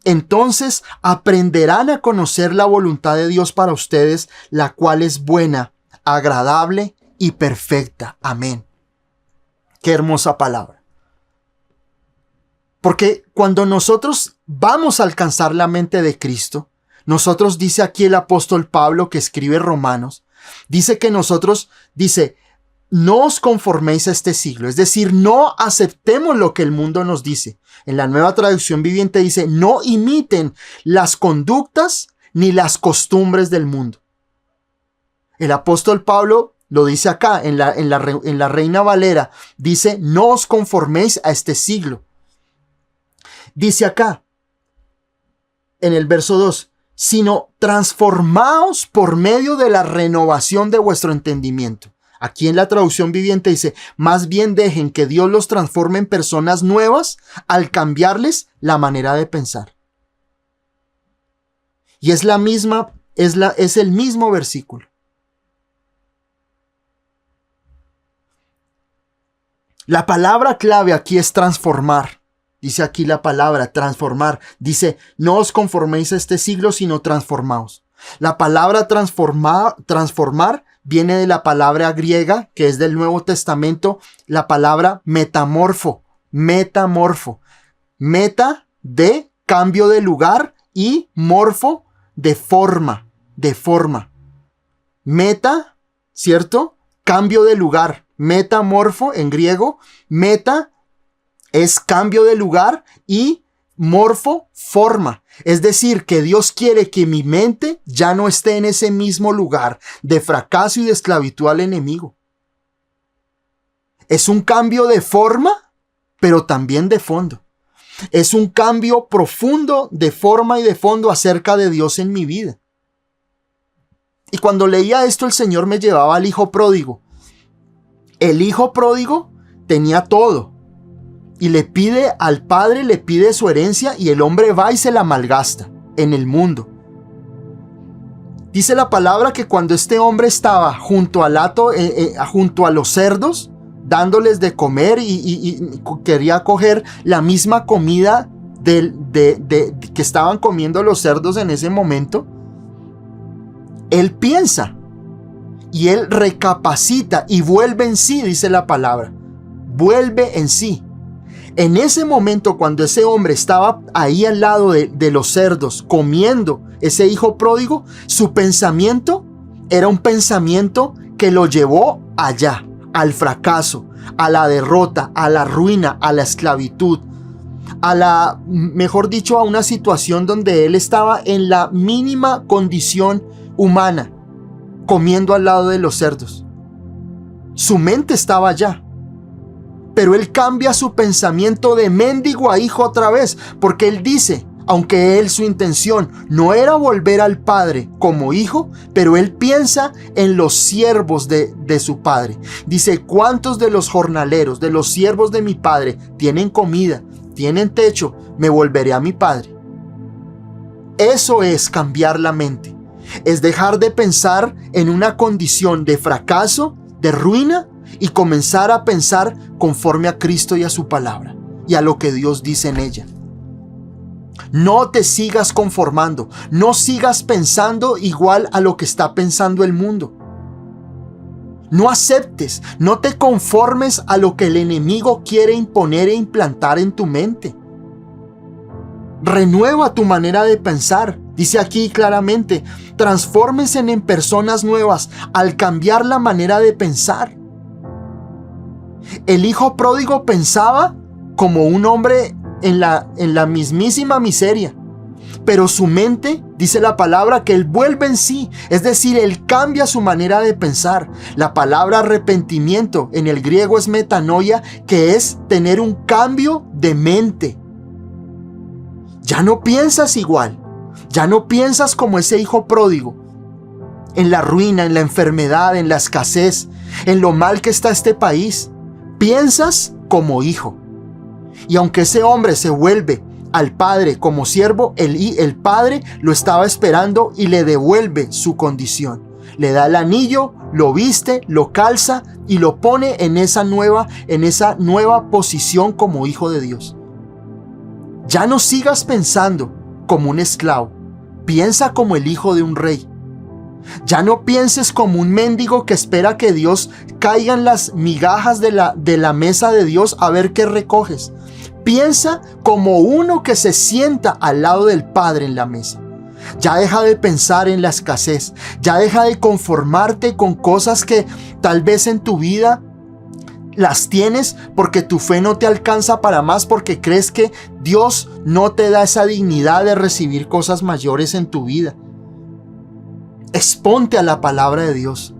Entonces aprenderán a conocer la voluntad de Dios para ustedes, la cual es buena, agradable y perfecta. Amén. Qué hermosa palabra. Porque cuando nosotros vamos a alcanzar la mente de Cristo, nosotros, dice aquí el apóstol Pablo que escribe Romanos, dice que nosotros, no os conforméis a este siglo, es decir, no aceptemos lo que el mundo nos dice. En la Nueva Traducción Viviente dice, no imiten las conductas ni las costumbres del mundo. El apóstol Pablo lo dice acá, en la Reina Valera, dice, no os conforméis a este siglo. Dice acá, en el verso 2, sino transformaos por medio de la renovación de vuestro entendimiento. Aquí en la Traducción Viviente dice, más bien dejen que Dios los transforme en personas nuevas al cambiarles la manera de pensar. Y es el mismo versículo. La palabra clave aquí es transformar. Dice aquí la palabra transformar. Dice, no os conforméis a este siglo, sino transformaos. La palabra transformar viene de la palabra griega, que es del Nuevo Testamento, la palabra metamorfo. Metamorfo. Meta de cambio de lugar y morfo de forma. De forma. Meta, ¿cierto? Cambio de lugar. Metamorfo en griego. Meta es cambio de lugar y morfo, forma. Es decir, que Dios quiere que mi mente ya no esté en ese mismo lugar de fracaso y de esclavitud al enemigo. Es un cambio de forma, pero también de fondo. Es un cambio profundo de forma y de fondo acerca de Dios en mi vida. Y cuando leía esto, el Señor me llevaba al hijo pródigo. El hijo pródigo tenía todo. Y le pide al padre, le pide su herencia y el hombre va y se la malgasta en el mundo. Dice la palabra que cuando este hombre estaba junto al hato, junto a los cerdos, dándoles de comer y quería coger la misma comida que estaban comiendo los cerdos en ese momento, él piensa y él recapacita y vuelve en sí, dice la palabra. Vuelve en sí. En ese momento, cuando ese hombre estaba ahí al lado de los cerdos comiendo ese hijo pródigo, su pensamiento era un pensamiento que lo llevó allá, al fracaso, a la derrota, a la ruina, a la esclavitud, mejor dicho, a una situación donde él estaba en la mínima condición humana, comiendo al lado de los cerdos. Su mente estaba allá. Pero él cambia su pensamiento de mendigo a hijo otra vez, porque él dice, aunque su intención no era volver al padre como hijo, pero él piensa en los siervos de su padre. Dice, ¿cuántos de los jornaleros, de los siervos de mi padre, tienen comida, tienen techo? Me volveré a mi padre. Eso es cambiar la mente. Es dejar de pensar en una condición de fracaso, de ruina, y comenzar a pensar conforme a Cristo y a su palabra y a lo que Dios dice en ella. No te sigas conformando, no sigas pensando igual a lo que está pensando el mundo. No aceptes, no te conformes a lo que el enemigo quiere imponer e implantar en tu mente. Renueva tu manera de pensar. Dice aquí claramente, transfórmense en personas nuevas al cambiar la manera de pensar. El hijo pródigo pensaba como un hombre en la mismísima miseria, pero su mente, dice la palabra, que él vuelve en sí, es decir, él cambia su manera de pensar. La palabra arrepentimiento en el griego es metanoia, que es tener un cambio de mente. Ya no piensas igual, ya no piensas como ese hijo pródigo, en la ruina, en la enfermedad, en la escasez, en lo mal que está este país. Piensas como hijo. Y aunque ese hombre se vuelve al padre como siervo, el padre lo estaba esperando y le devuelve su condición. Le da el anillo, lo viste, lo calza y lo pone en esa nueva posición como hijo de Dios. Ya no sigas pensando como un esclavo. Piensa como el hijo de un rey. Ya no pienses como un mendigo que espera que Dios caigan las migajas de la mesa de Dios a ver qué recoges. Piensa como uno que se sienta al lado del Padre en la mesa. Ya deja de pensar en la escasez. Ya deja de conformarte con cosas que tal vez en tu vida las tienes porque tu fe no te alcanza para más, porque crees que Dios no te da esa dignidad de recibir cosas mayores en tu vida. Exponte a la palabra de Dios.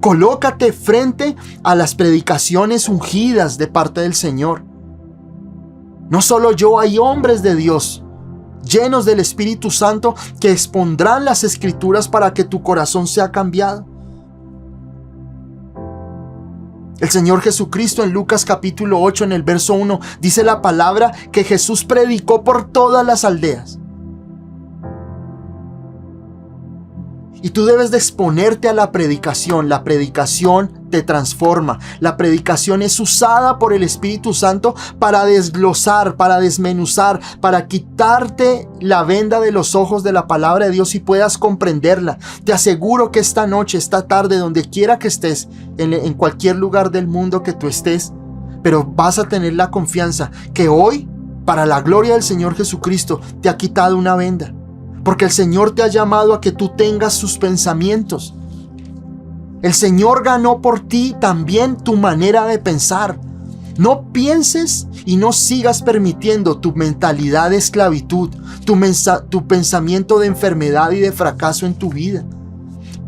Colócate frente a las predicaciones ungidas de parte del Señor. No solo yo, hay hombres de Dios llenos del Espíritu Santo que expondrán las Escrituras para que tu corazón sea cambiado. El Señor Jesucristo en Lucas capítulo 8 en el verso 1 dice la palabra que Jesús predicó por todas las aldeas. Y tú debes de exponerte a la predicación. La predicación te transforma. La predicación es usada por el Espíritu Santo para desglosar, para desmenuzar, para quitarte la venda de los ojos de la palabra de Dios y puedas comprenderla. Te aseguro que esta noche, esta tarde, donde quiera que estés, en cualquier lugar del mundo que tú estés, pero vas a tener la confianza que hoy, para la gloria del Señor Jesucristo, te ha quitado una venda. Porque el Señor te ha llamado a que tú tengas sus pensamientos. El Señor ganó por ti también tu manera de pensar. No pienses y no sigas permitiendo tu mentalidad de esclavitud, tu pensamiento de enfermedad y de fracaso en tu vida.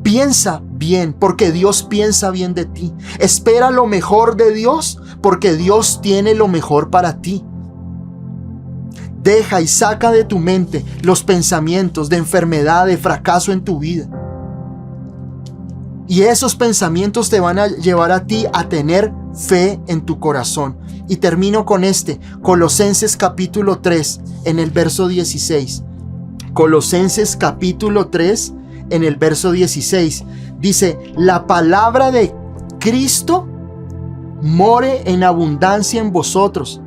Piensa bien, porque Dios piensa bien de ti. Espera lo mejor de Dios, porque Dios tiene lo mejor para ti. Deja y saca de tu mente los pensamientos de enfermedad, de fracaso en tu vida. Y esos pensamientos te van a llevar a ti a tener fe en tu corazón. Y termino con Colosenses capítulo 3, en el verso 16. Colosenses capítulo 3, en el verso 16. Dice: la palabra de Cristo more en abundancia en vosotros,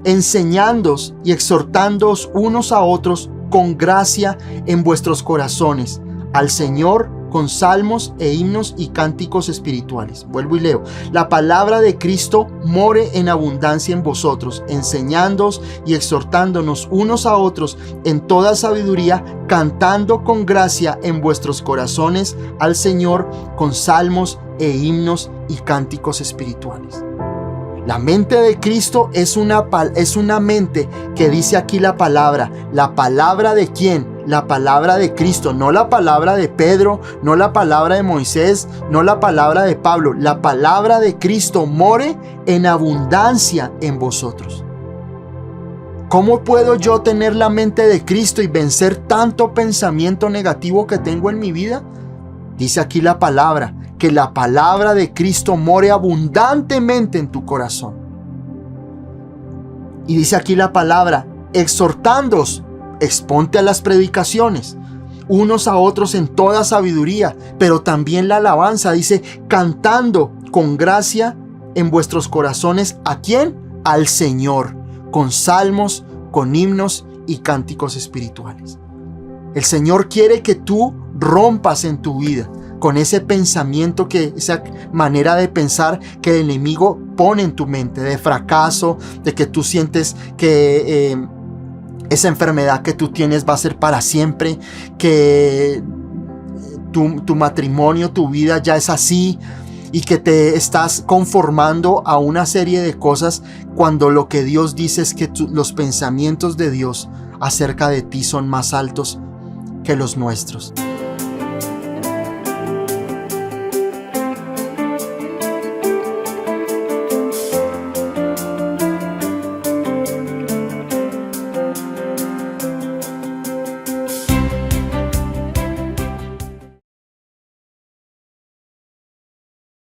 enseñándoos y exhortándoos unos a otros con gracia en vuestros corazones, al Señor con salmos e himnos y cánticos espirituales. Vuelvo y leo: la palabra de Cristo more en abundancia en vosotros, enseñándoos y exhortándonos unos a otros en toda sabiduría, cantando con gracia en vuestros corazones al Señor con salmos e himnos y cánticos espirituales. La mente de Cristo es una mente que dice aquí la palabra. ¿La palabra de quién? La palabra de Cristo, no la palabra de Pedro, no la palabra de Moisés, no la palabra de Pablo. La palabra de Cristo more en abundancia en vosotros. ¿Cómo puedo yo tener la mente de Cristo y vencer tanto pensamiento negativo que tengo en mi vida? Dice aquí la palabra, que la palabra de Cristo more abundantemente en tu corazón. Y dice aquí la palabra: exhortándoos, exponte a las predicaciones, unos a otros en toda sabiduría, pero también la alabanza, dice, cantando con gracia en vuestros corazones. ¿A quién? Al Señor, con salmos, con himnos y cánticos espirituales. El Señor quiere que tú rompas en tu vida con ese pensamiento, esa manera de pensar que el enemigo pone en tu mente, de fracaso, de que tú sientes que esa enfermedad que tú tienes va a ser para siempre, que tu matrimonio, tu vida ya es así, y que te estás conformando a una serie de cosas, cuando lo que Dios dice es que los pensamientos de Dios acerca de ti son más altos que los nuestros.